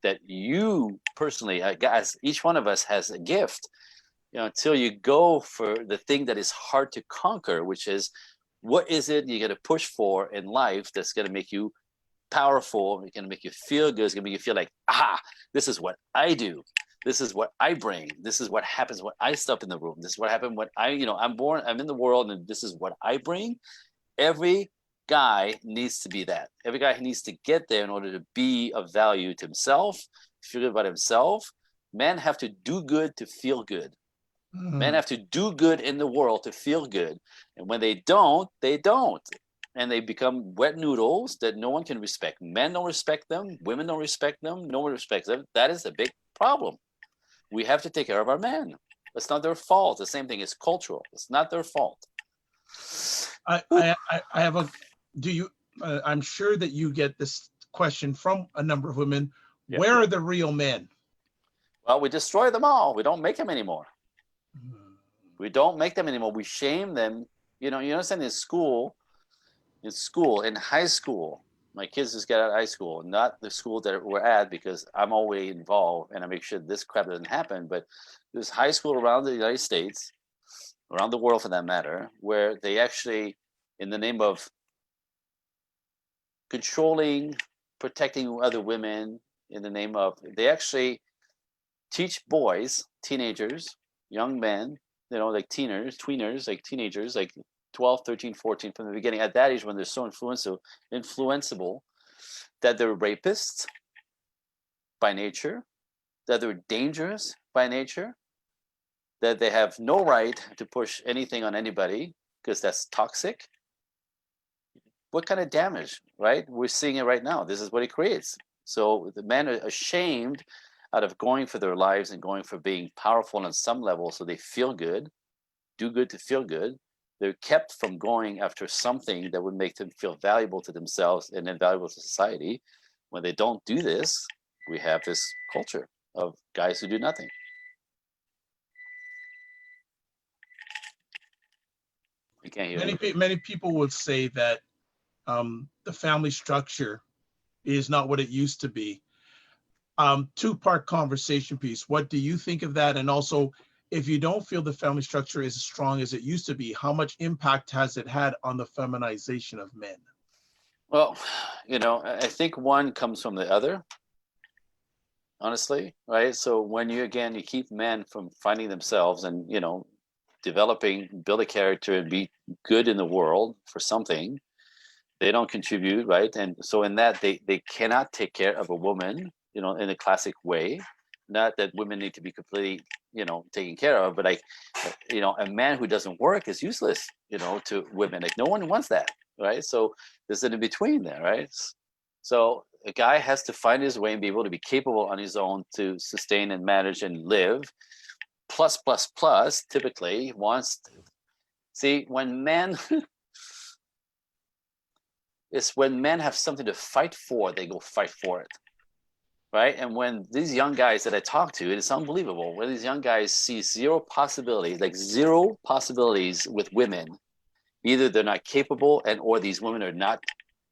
that you personally, guys, each one of us has a gift, until you go for the thing that is hard to conquer, which is what is it you're going to push for in life that's going to make you powerful, it's going to make you feel good, it's going to make you feel like, this is what I do. This is what I bring. This is what happens when I step in the room. This is what happened when I'm born, I'm in the world, and this is what I bring. Every guy needs to be that. Every guy needs to get there in order to be of value to himself, feel good about himself. Men have to do good to feel good. Men have to do good in the world to feel good. And when they don't, they don't. And they become wet noodles that no one can respect. Men don't respect them. Women don't respect them. No one respects them. That is a big problem. We have to take care of our men. It's not their fault. The same thing is cultural. It's not their fault. I have a, do you, I'm sure that you get this question from a number of women. Yep. Where are the real men? Well, we destroy them all. We don't make them anymore. We don't make them anymore. We shame them. You understand, in high school, my kids just got out of high school, not the school that we're at, because I'm always involved and I make sure this crap doesn't happen. But there's high school around the United States, around the world for that matter, where they actually, in the name of controlling, protecting other women, in the name of, they actually teach boys, teenagers, young men, like tweeners, like teenagers, like 12, 13, 14, from the beginning, at that age when they're so influenceable, that they're rapists by nature, that they're dangerous by nature, that they have no right to push anything on anybody because that's toxic. What kind of damage, right? We're seeing it right now. This is what it creates. So the men are ashamed out of going for their lives and going for being powerful on some level so they feel good, do good to feel good. They're kept from going after something that would make them feel valuable to themselves and then valuable to society. When they don't do this, we have this culture of guys who do nothing. You can't hear me. Many people would say that the family structure is not what it used to be. Two-part conversation piece. What do you think of that? And also, if you don't feel the family structure is as strong as it used to be, how much impact has it had on the feminization of men? Well, I think one comes from the other, honestly, right? So when you keep men from finding themselves and, developing, build a character and be good in the world for something, they don't contribute, right? And so in that, they cannot take care of a woman, in a classic way. Not that women need to be completely, taken care of, but a man who doesn't work is useless, to women. Like no one wants that, right? So there's an in between there, right? So a guy has to find his way and be able to be capable on his own to sustain and manage and live. Plus, typically wants to see when men. It's when men have something to fight for, they go fight for it. Right. And when these young guys that I talk to, it's unbelievable. When these young guys see zero possibilities with women, either they're not capable or these women are not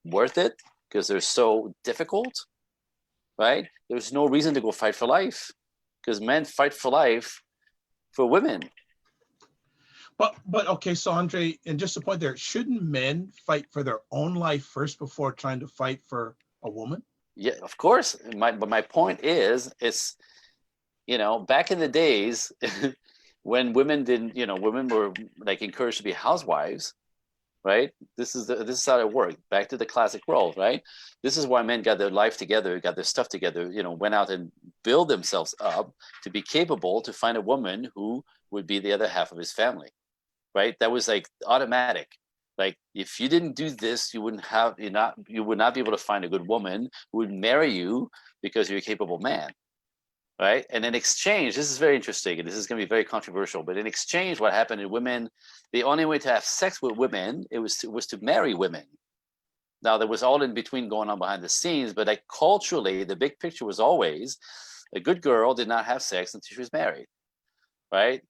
worth it because they're so difficult. Right. There's no reason to go fight for life because men fight for life for women. But okay, so Andre, and just a point there, shouldn't men fight for their own life first before trying to fight for a woman? Yeah, of course. But my point is, it's, back in the days when women didn't, women were like encouraged to be housewives, right? This is how it worked. Back to the classic role, right? This is why men got their life together, got their stuff together, went out and build themselves up to be capable to find a woman who would be the other half of his family, right? That was like automatic. Like if you didn't do this, you would not be able to find a good woman who would marry you because you're a capable man, right? And in exchange, this is very interesting, and this is going to be very controversial. But in exchange, what happened in women, the only way to have sex with women was to marry women. Now there was all in between going on behind the scenes, but like culturally, the big picture was always a good girl did not have sex until she was married, right?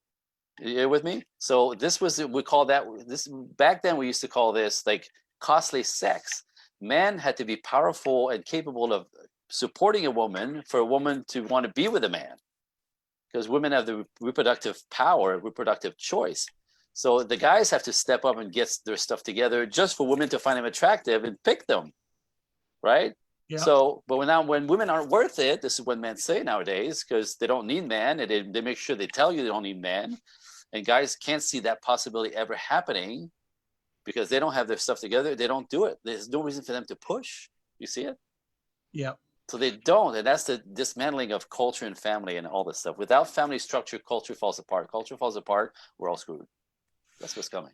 You with me? So we call that this back then we used to call this like costly sex. Men had to be powerful and capable of supporting a woman for a woman to want to be with a man, because women have the reproductive power, reproductive choice. So the guys have to step up and get their stuff together just for women to find them attractive and pick them, right? Yeah. So, but when women aren't worth it, this is what men say nowadays, because they don't need man, and they make sure they tell you they don't need man. And guys can't see that possibility ever happening because they don't have their stuff together. They don't do it. There's no reason for them to push. You see it? Yeah. So they don't. And that's the dismantling of culture and family and all this stuff. Without family structure, culture falls apart. Culture falls apart, we're all screwed. That's what's coming.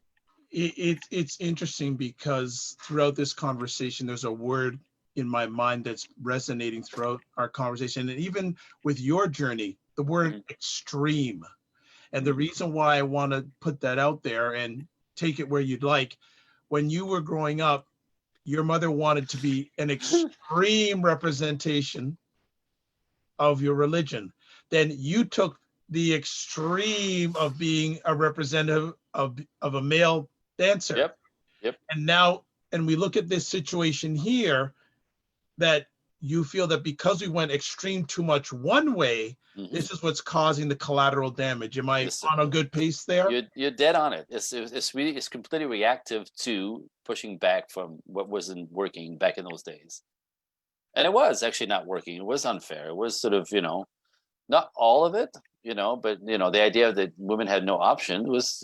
It's interesting because throughout this conversation, there's a word in my mind that's resonating throughout our conversation. And even with your journey, the word extreme. And the reason why I want to put that out there and take it where you'd like, when you were growing up, your mother wanted to be an extreme representation of your religion. Then you took the extreme of being a representative of a male dancer. Yep. And we look at this situation here that you feel that because we went extreme too much one way, this is what's causing the collateral damage. Am I on a good pace there? You're dead on it. It's completely reactive to pushing back from what wasn't working back in those days. And it was actually not working. It was unfair. It was sort of, not all of it, but, the idea that women had no option was,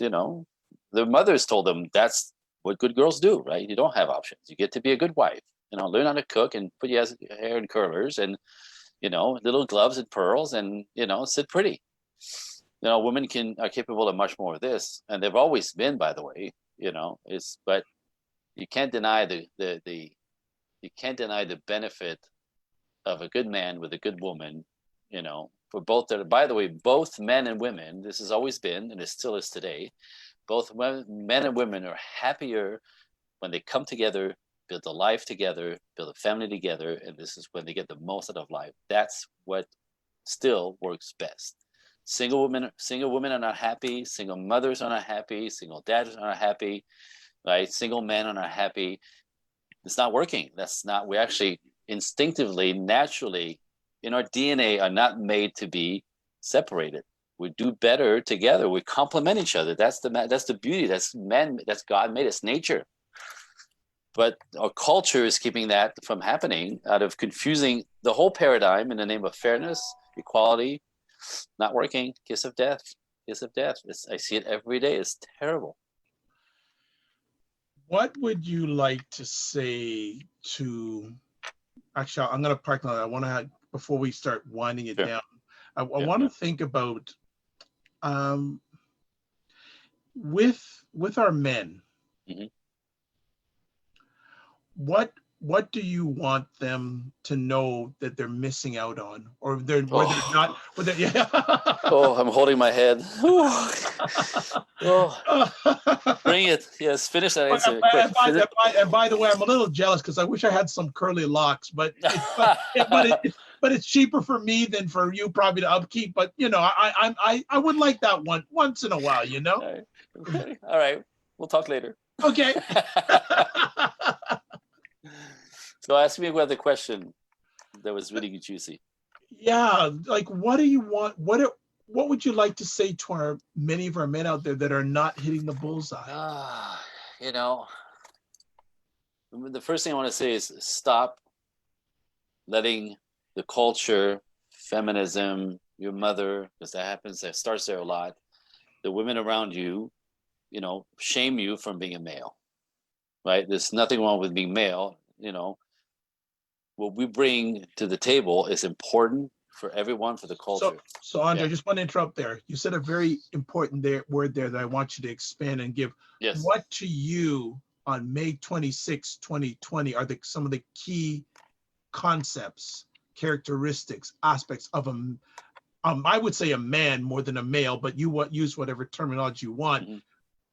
their mothers told them that's what good girls do, right? You don't have options. You get to be a good wife, learn how to cook and put your hair in curlers and little gloves and pearls, and sit pretty. Women are capable of much more of this, and they've always been, by the way. But you can't deny the benefit of a good man with a good woman. For both that. By the way, both men and women. This has always been, and it still is today. Both men and women are happier when they come together, build a life together, build a family together, and this is when they get the most out of life. That's what still works best. Single women are not happy. Single mothers are not happy. Single dads are not happy. Right? Single men are not happy. It's not working. We actually instinctively, naturally, in our DNA, are not made to be separated. We do better together. We complement each other. That's the beauty. That's God made. It's nature. But our culture is keeping that from happening out of confusing the whole paradigm in the name of fairness, equality. Not working. Kiss of death. Kiss of death. I see it every day. It's terrible. What would you like to say to? Actually, I'm going to park on that. I want to before we start winding it down. I want to think about with our men. Mm-hmm. What do you want them to know that they're missing out on, or they're not? Yeah. Oh, I'm holding my head. Bring it. Yes, finish that answer. And by the way, I'm a little jealous because I wish I had some curly locks, but it's cheaper for me than for you probably to upkeep. But I would like that once in a while. All right. We'll talk later. Okay. So ask me about the question that was really juicy. Yeah, like what do you want? What would you like to say to many of our men out there that are not hitting the bullseye? The first thing I want to say is stop letting the culture, feminism, your mother, because that starts there a lot, the women around you, shame you from being a male, right? There's nothing wrong with being male. What we bring to the table is important for everyone, for the culture. So Andre, I just want to interrupt there. You said a very important word there that I want you to expand and give. Yes. What to you on May 26, 2020 are some of the key concepts, characteristics, aspects of I would say a man more than a male, but use whatever terminology you want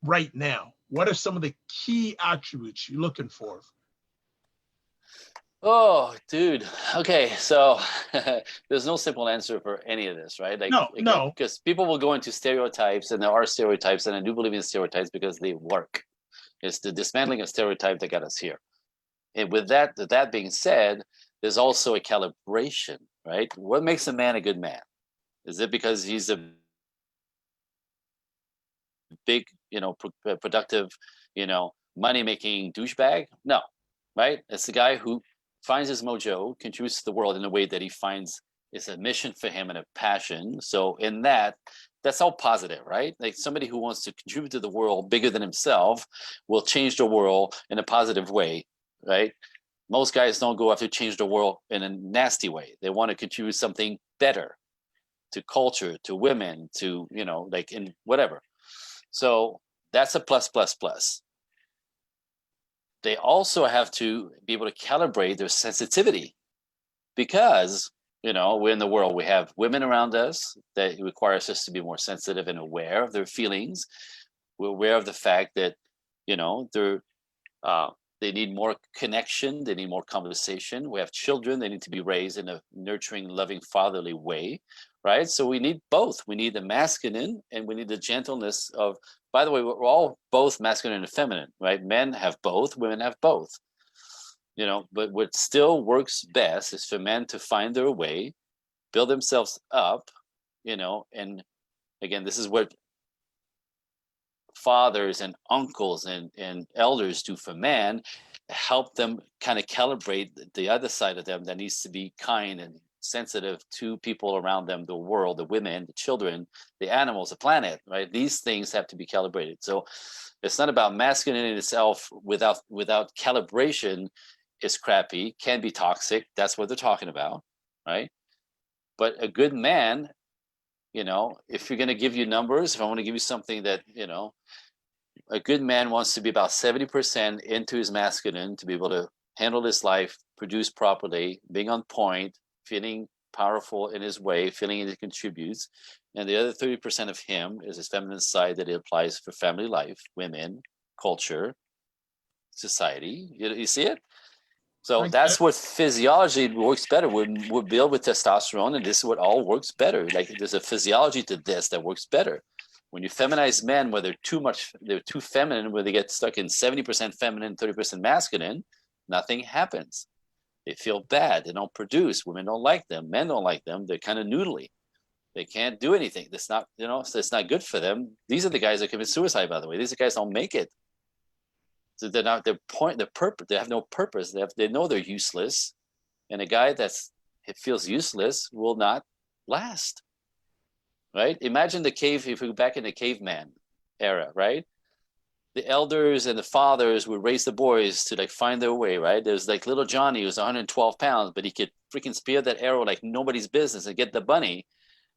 right now. What are some of the key attributes you're looking for? Oh, dude. Okay, so there's no simple answer for any of this, right? No. Because people will go into stereotypes, and there are stereotypes, and I do believe in stereotypes because they work. It's the dismantling of stereotype that got us here. And with that being said, there's also a calibration, right? What makes a man a good man? Is it because he's a big, productive, money-making douchebag? No, right? It's the guy who finds his mojo, contributes to the world in a way that he finds is a mission for him and a passion. So in that's all positive, right? Like somebody who wants to contribute to the world bigger than himself will change the world in a positive way, right? Most guys don't go after change the world in a nasty way. They want to contribute something better to culture, to women, to, like in whatever. So that's a plus, plus, plus. They also have to be able to calibrate their sensitivity because, we're in the world, we have women around us that requires us to be more sensitive and aware of their feelings. We're aware of the fact that, they need more connection. They need more conversation. We have children. They need to be raised in a nurturing, loving, fatherly way, right? So we need both. We need the masculine and we need the gentleness of, by the way, we're all both masculine and feminine, right? Men have both, women have both, but what still works best is for men to find their way, build themselves up, and again, this is what fathers and uncles and elders do for men, help them kind of calibrate the other side of them that needs to be kind and sensitive to people around them, the world, the women, the children, the animals, the planet, right? These things have to be calibrated. So it's not about masculinity itself without calibration is crappy, can be toxic. That's what they're talking about, right? But a good man, if you're going to give you numbers, if I want to give you something that, a good man wants to be about 70% into his masculine to be able to handle his life, produce properly, being on point, feeling powerful in his way, feeling he contributes. And the other 30% of him is his feminine side that he applies for family life, women, culture, society. You see it? So that's what physiology works better. We're built with testosterone, and this is what all works better. Like there's a physiology to this that works better. When you feminize men, where they're too feminine, where they get stuck in 70% feminine, 30% masculine, nothing happens. They feel bad. They don't produce. Women don't like them. Men don't like them. They're kind of noodly. They can't do anything. That's not, so it's not good for them. These are the guys that commit suicide, by the way. These guys don't make it. So they're not their purpose. They have no purpose. They know they're useless, and a guy it feels useless will not last. Right? Imagine the cave. If we go back in the caveman era, right? The elders and the fathers would raise the boys to like find their way. Right? There's like little Johnny who's 112 pounds, but he could freaking spear that arrow like nobody's business and get the bunny.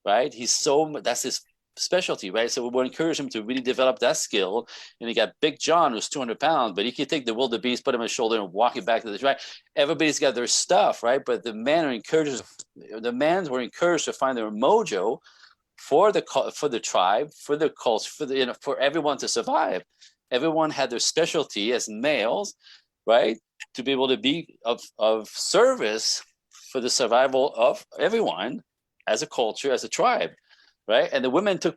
Right? That's his specialty, right? So we encourage him to really develop that skill. And you got Big John, who's 200 pounds, but he can take the wildebeest, put him on his shoulder, and walk it back to the right. Everybody's got their stuff, right? But the men were encouraged to find their mojo for the tribe, for the culture, for everyone to survive. Everyone had their specialty as males, right? To be able to be of service for the survival of everyone as a culture, as a tribe. Right. And the women took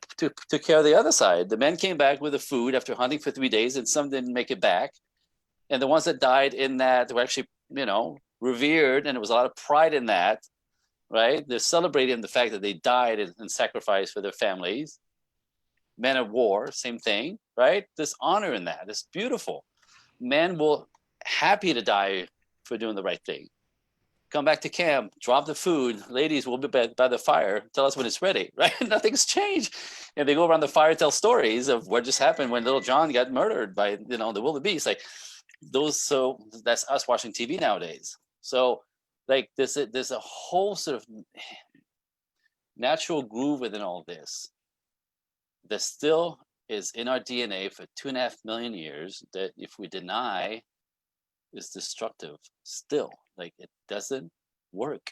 care of the other side. The men came back with the food after hunting for 3 days, and some didn't make it back. And the ones that died in that were actually, revered. And there was a lot of pride in that. Right. They're celebrating the fact that they died and sacrificed for their families. Men of war, same thing. Right. There's honor in that. It's beautiful. Men will happy to die for doing the right thing. Come back to camp, drop the food. Ladies, we'll be by the fire. Tell us when it's ready, right? Nothing's changed. And they go around the fire, tell stories of what just happened when little John got murdered by, the wildebeest. Like those. So that's us watching TV nowadays. So like there's a whole sort of natural groove within all this that still is in our DNA for 2.5 million years that if we deny is destructive still. Like it doesn't work,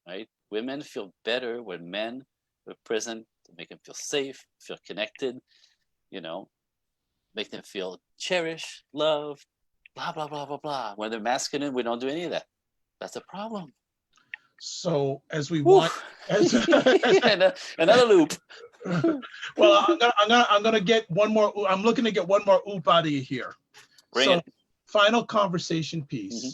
right? Women feel better when men are present to make them feel safe, feel connected, make them feel cherished, loved, blah, blah, blah, blah, blah. When they're masculine, we don't do any of that. That's a problem. So as we want, another loop. Well, I'm gonna get one more. I'm looking to get one more oop out of you here. Bring it. Final conversation piece. Mm-hmm.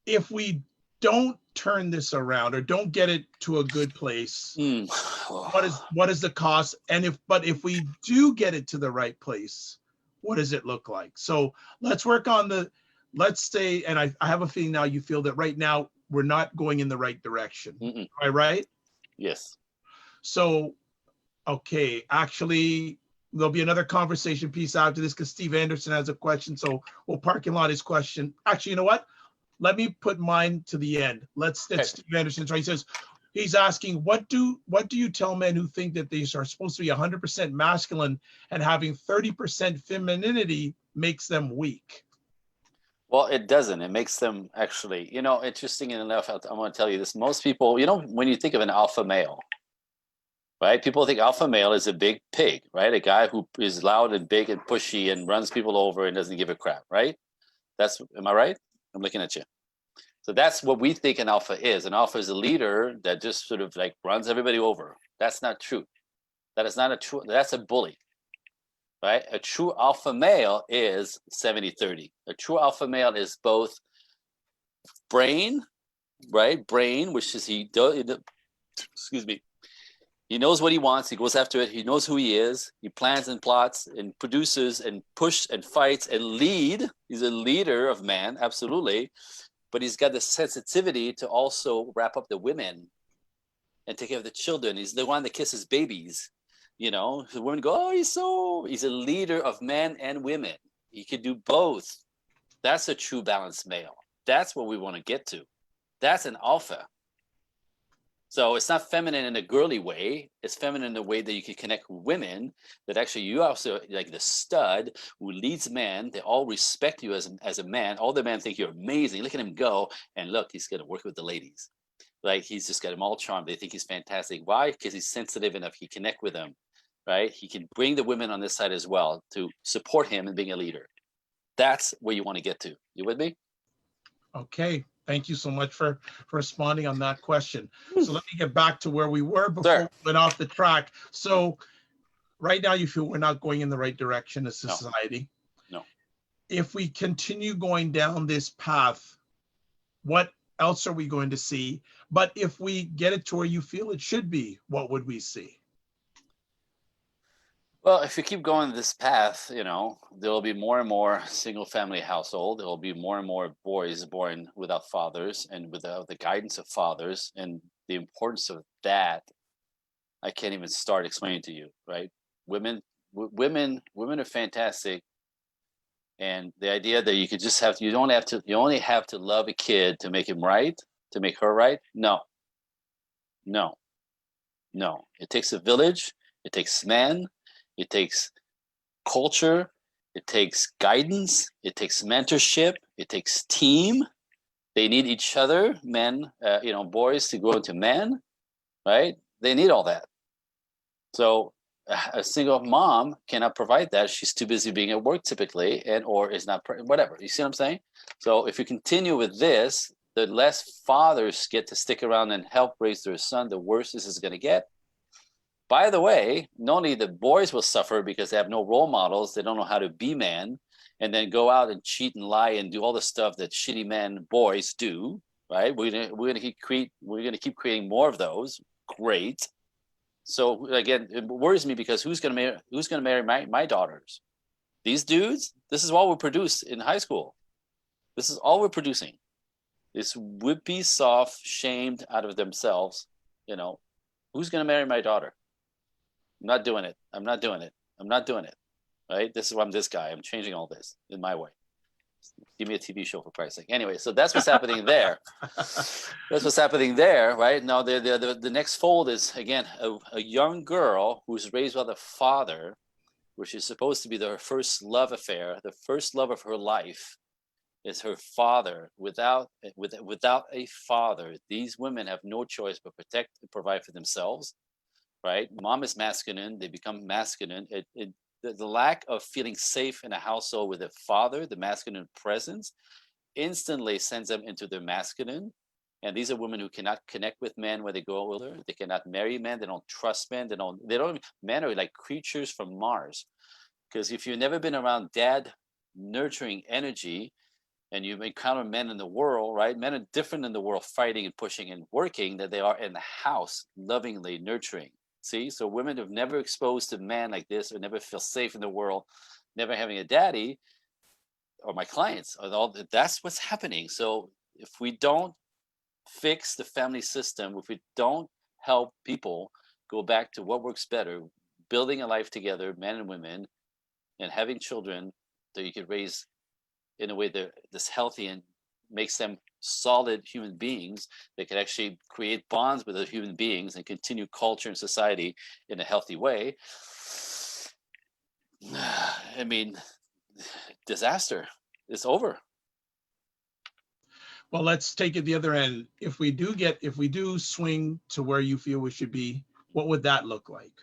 If we don't turn this around or don't get it to a good place, what is the cost? And if we do get it to the right place, what does it look like? So let's work on let's say, and I have a feeling now you feel that right now we're not going in the right direction. Am I right? Yes. So, okay, actually, there'll be another conversation piece after this because Steve Anderson has a question. So we'll parking lot his question. Actually, you know what? Let me put mine to the end. Let's Steve Anderson's right. He says, he's asking, what do you tell men who think that they are supposed to be 100% masculine and having 30% femininity makes them weak? Well, it doesn't. It makes them actually, interesting enough, I'm going to tell you this. Most people, when you think of an alpha male, right? People think alpha male is a big pig, right? A guy who is loud and big and pushy and runs people over and doesn't give a crap, right? Am I right? I'm looking at you. So that's what we think an alpha is. An alpha is a leader that just sort of like runs everybody over. That's not true. That's a bully, right? A true alpha male is 70-30. A true alpha male is both brain, right? Brain, which is he knows what he wants. He goes after it. He knows who he is. He plans and plots and produces and pushes and fights and lead. He's a leader of man, absolutely. But he's got the sensitivity to also wrap up the women and take care of the children. He's the one that kisses babies. The women go, oh, he's a leader of men and women. He could do both. That's a true balanced male. That's what we want to get to. That's an alpha. So it's not feminine in a girly way. It's feminine in a way that you can connect with women, that actually you also like the stud who leads men. They all respect you as a man. All the men think you're amazing. Look at him go. And look, he's going to work with the ladies. Like he's just got them all charmed. They think he's fantastic. Why? Because he's sensitive enough. He connect with them, right? He can bring the women on this side as well to support him in being a leader. That's where you want to get to. You with me? Okay. Thank you so much for responding on that question. So let me get back to where we were before Sir. we went off the track. So right now you feel we're not going in the right direction as society. No. If we continue going down this path, what else are we going to see? But if we get it to where you feel it should be, what would we see? Well, if you keep going this path, you know, there will be more and more single family household. There will be more and more boys born without fathers and without the guidance of fathers. And the importance of that, I can't even start explaining to you, right? Women are fantastic. And the idea that you could just have to, you only have to love a kid to make him right, to make her right. No. It takes a village. It takes men. It takes culture. It takes guidance. It takes mentorship. It takes team. They need each other, men, boys to grow into men, right? They need all that. So a single mom cannot provide that. She's too busy being at work typically, or is not, whatever. You see what I'm saying? So if you continue with this, the less fathers get to stick around and help raise their son, the worse this is going to get. By the way, not only the boys will suffer because they have no role models, they don't know how to be men, and then go out and cheat and lie and do all the stuff that shitty men, boys do. Right? We're gonna keep creating more of those. Great. So again, it worries me because who's gonna marry my daughters? These dudes. This is all we produce in high school. This is all we're producing. This whippy, soft, shamed out of themselves. You know, who's gonna marry my daughter? I'm not doing it. Right? This is why I'm this guy. I'm changing all this in my way. Give me a TV show for Christ's sake. Anyway, so that's what's happening there. That's what's happening there, right? Now, the next fold is, again, a young girl who's raised by the father, which is supposed to be her first love affair, the first love of her life is her father. Without a father, these women have no choice but protect and provide for themselves. Right? Mom is masculine. They become masculine. The lack of feeling safe in a household with a father, the masculine presence, instantly sends them into their masculine. And these are women who cannot connect with men when they go older. They cannot marry men. They don't trust men. Men are like creatures from Mars. Because if you've never been around dad nurturing energy, and you encounter men in the world, right? Men are different in the world, fighting and pushing and working, than they are in the house, lovingly nurturing. See, so women who've never exposed to men like this, or never feel safe in the world, never having a daddy, or my clients, that's what's happening. So if we don't fix the family system, if we don't help people go back to what works better, building a life together, men and women, and having children that you could raise in a way that's healthy and makes them solid human beings that can actually create bonds with other human beings and continue culture and society in a healthy way. I mean, disaster. It's over. Well, let's take it the other end. If we do swing to where you feel we should be, what would that look like?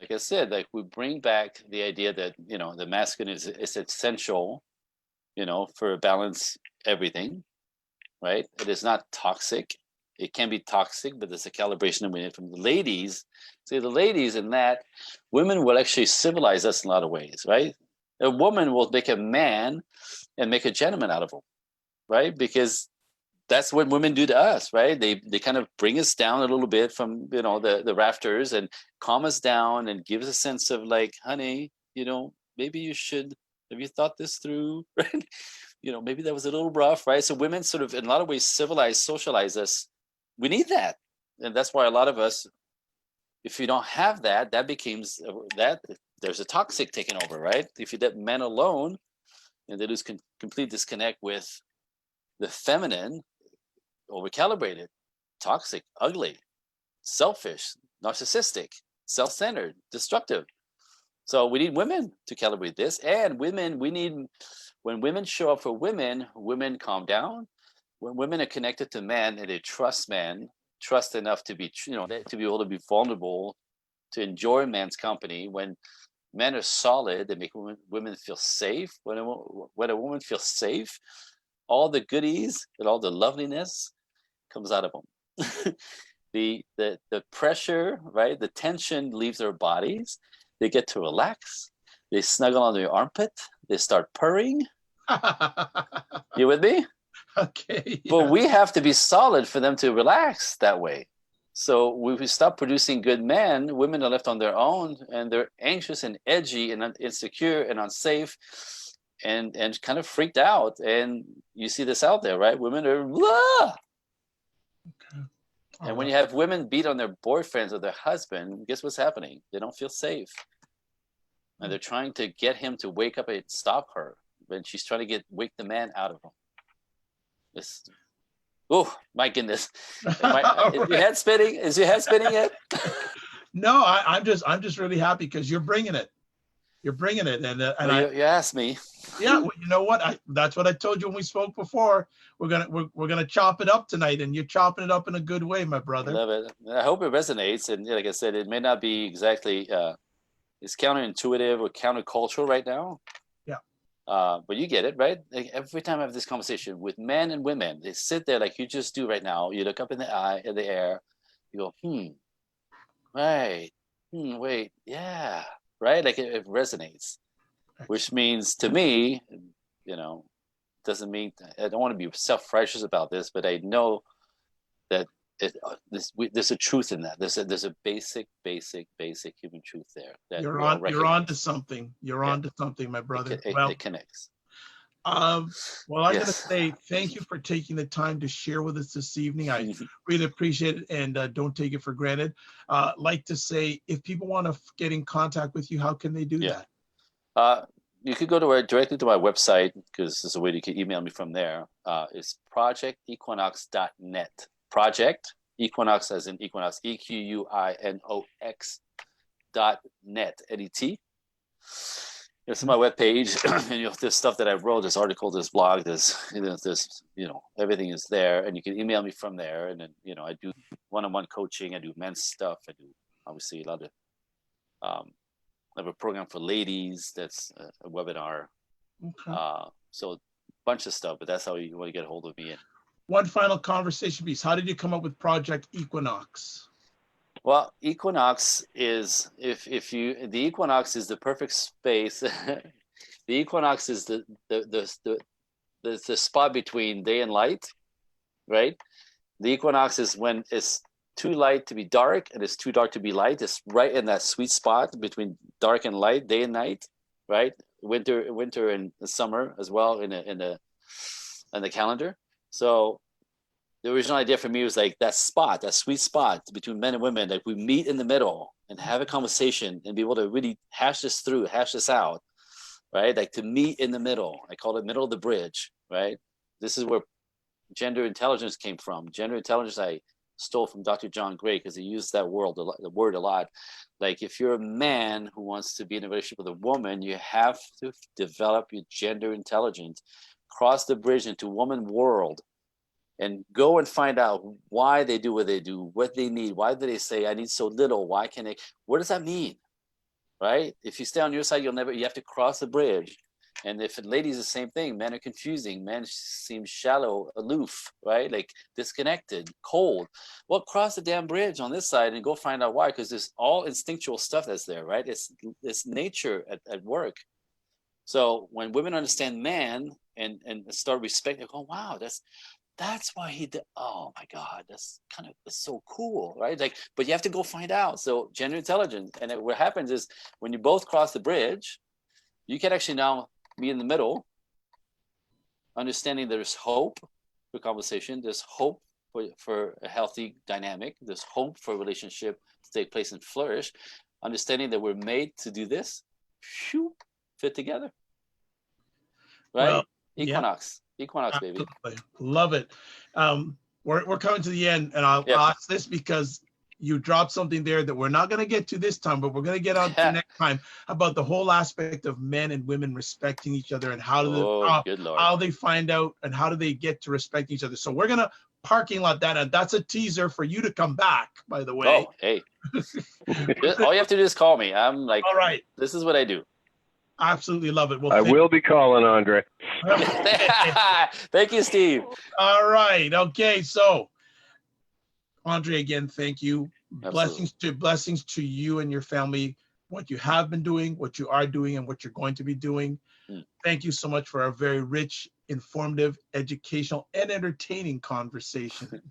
Like I said, like we bring back the idea that, the masculine is essential, for balance everything, right? It is not toxic. It can be toxic, but there's a calibration we need from the ladies. See, the ladies in that, women will actually civilize us in a lot of ways, right? A woman will make a man and make a gentleman out of him, right? Because that's what women do to us, right? They kind of bring us down a little bit from, the rafters and calm us down and give us a sense of like, honey, maybe you should, have you thought this through, right? Maybe that was a little rough, right? So women sort of, in a lot of ways, socialize us. We need that. And that's why a lot of us, if you don't have that, there's a toxic taking over, right? If you let men alone and they lose complete disconnect with the feminine, overcalibrated, toxic, ugly, selfish, narcissistic, self-centered, destructive. So we need women to calibrate this. And women, when women show up for women, women calm down. When women are connected to men and they trust men, trust enough to be, to be able to be vulnerable, to enjoy man's company. When men are solid, they make women feel safe. When a woman feels safe, all the goodies and all the loveliness comes out of them. the pressure, right? The tension leaves their bodies. They get to relax. They snuggle on their armpit. They start purring. You with me? Okay. Yeah. But we have to be solid for them to relax that way. So we stop producing good men, women are left on their own, and they're anxious and edgy and insecure and unsafe and kind of freaked out. And you see this out there, right? Women are blah. Okay. And when you have women beat on their boyfriends or their husband, guess what's happening? They don't feel safe. And they're trying to get him to wake up and stop her. But she's trying to wake the man out of him. This, oh my goodness! Is your head spinning? Is your head spinning yet? No, I'm just really happy because you're bringing it. You're bringing it, and you asked me. Yeah, well, you know what? That's what I told you when we spoke before. We're gonna chop it up tonight, and you're chopping it up in a good way, my brother. I love it. I hope it resonates. And like I said, it may not be exactly. It's counterintuitive or countercultural right now. But you get it, right? Like every time I have this conversation with men and women, they sit there like you just do right now. You look up in the air, you go, right, wait, yeah, right? Like it resonates, which means to me, doesn't mean I don't want to be self-righteous about this, but I know that there's a truth in that. There's a basic human truth there. That you're on to something. You're on to something, my brother. It connects. Well, I'm going to say thank you for taking the time to share with us this evening. I really appreciate it, and don't take it for granted. Like to say, if people want to get in contact with you, how can they do that? You could go directly to my website, because there's a way you can email me from there. It's projectequinox.net. Project Equinox, as in Equinox, EQUINOX.net, N-E-T. It's my webpage, and there's stuff that I wrote, this article, this blog, there's everything is there, and you can email me from there. And then I do one-on-one coaching, I do men's stuff, I do obviously a lot of I have a program for ladies that's a webinar. Okay. So a bunch of stuff, but that's how you want to get a hold of me. And one final conversation piece. How did you come up with Project Equinox? Well, Equinox is the Equinox is the perfect space. The Equinox is the spot between day and light, right? The Equinox is when it's too light to be dark and it's too dark to be light. It's right in that sweet spot between dark and light, day and night, right? Winter and summer as well in the calendar. So the original idea for me was like that sweet spot between men and women, like we meet in the middle and have a conversation and be able to really hash this out, right? Like to meet in the middle. I call it middle of the bridge, right? This is where gender intelligence came from. Gender intelligence I stole from Dr. John Gray because he used that word a lot. Like if you're a man who wants to be in a relationship with a woman, you have to develop your gender intelligence. Cross the bridge into woman world and go and find out why they do what they do, what they need. Why do they say, I need so little? Why can they? What does that mean? Right? If you stay on your side, you have to cross the bridge. And if ladies, the same thing. Men are confusing. Men seem shallow, aloof, right? Like disconnected, cold. Well, cross the damn bridge on this side and go find out why, because there's all instinctual stuff that's there, right? It's nature at work. So when women understand man and start respecting, oh wow, that's why he did. Oh my God, that's so cool, right? Like, but you have to go find out. So gender intelligence, and what happens is when you both cross the bridge, you can actually now be in the middle, understanding there's hope for conversation, there's hope for a healthy dynamic, there's hope for a relationship to take place and flourish, understanding that we're made to do this, fit together, right? Well, Equinox. Yeah. Equinox, baby. Love it. We're coming to the end, and I'll ask this because you dropped something there that we're not going to get to this time, but we're going to get on to next time, about the whole aspect of men and women respecting each other and Good Lord. how they find out and how do they get to respect each other. So we're going to parking lot that, and that's a teaser for you to come back, by the way. Oh, hey. All you have to do is call me. I'm like, all right. This is what I do. Absolutely love it. Well, I will be calling, Andre. Thank you, Steve. All right. Okay. So, Andre, again, thank you. Absolutely. Blessings to you and your family, what you have been doing, what you are doing, and what you're going to be doing. Thank you so much for a very rich, informative, educational, and entertaining conversation.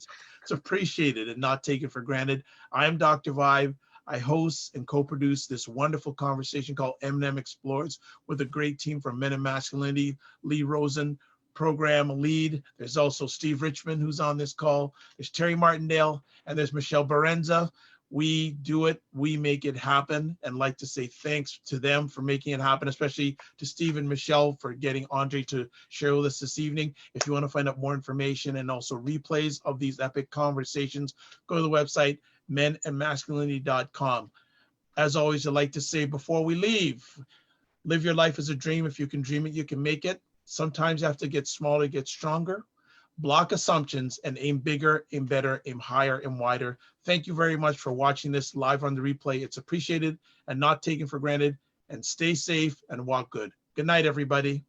It's appreciated and not taken for granted. I am Dr. Vibe. I host and co-produce this wonderful conversation called M&M Explores with a great team from Men and Masculinity, Lee Rosen, program lead. There's also Steve Richmond, who's on this call. There's Terry Martindale, and there's Michelle Berenza. We do it, we make it happen, and like to say thanks to them for making it happen, especially to Steve and Michelle for getting Andre to share with us this evening. If you want to find out more information and also replays of these epic conversations, go to the website, menandmasculinity.com. As always, I'd like to say before we leave, live your life as a dream. If you can dream it, you can make it. Sometimes you have to get smaller, get stronger. Block assumptions and aim bigger, aim better, aim higher and wider. Thank you very much for watching this live on the replay. It's appreciated and not taken for granted. And stay safe and walk good. Good night, everybody.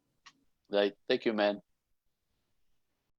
Thank you, man.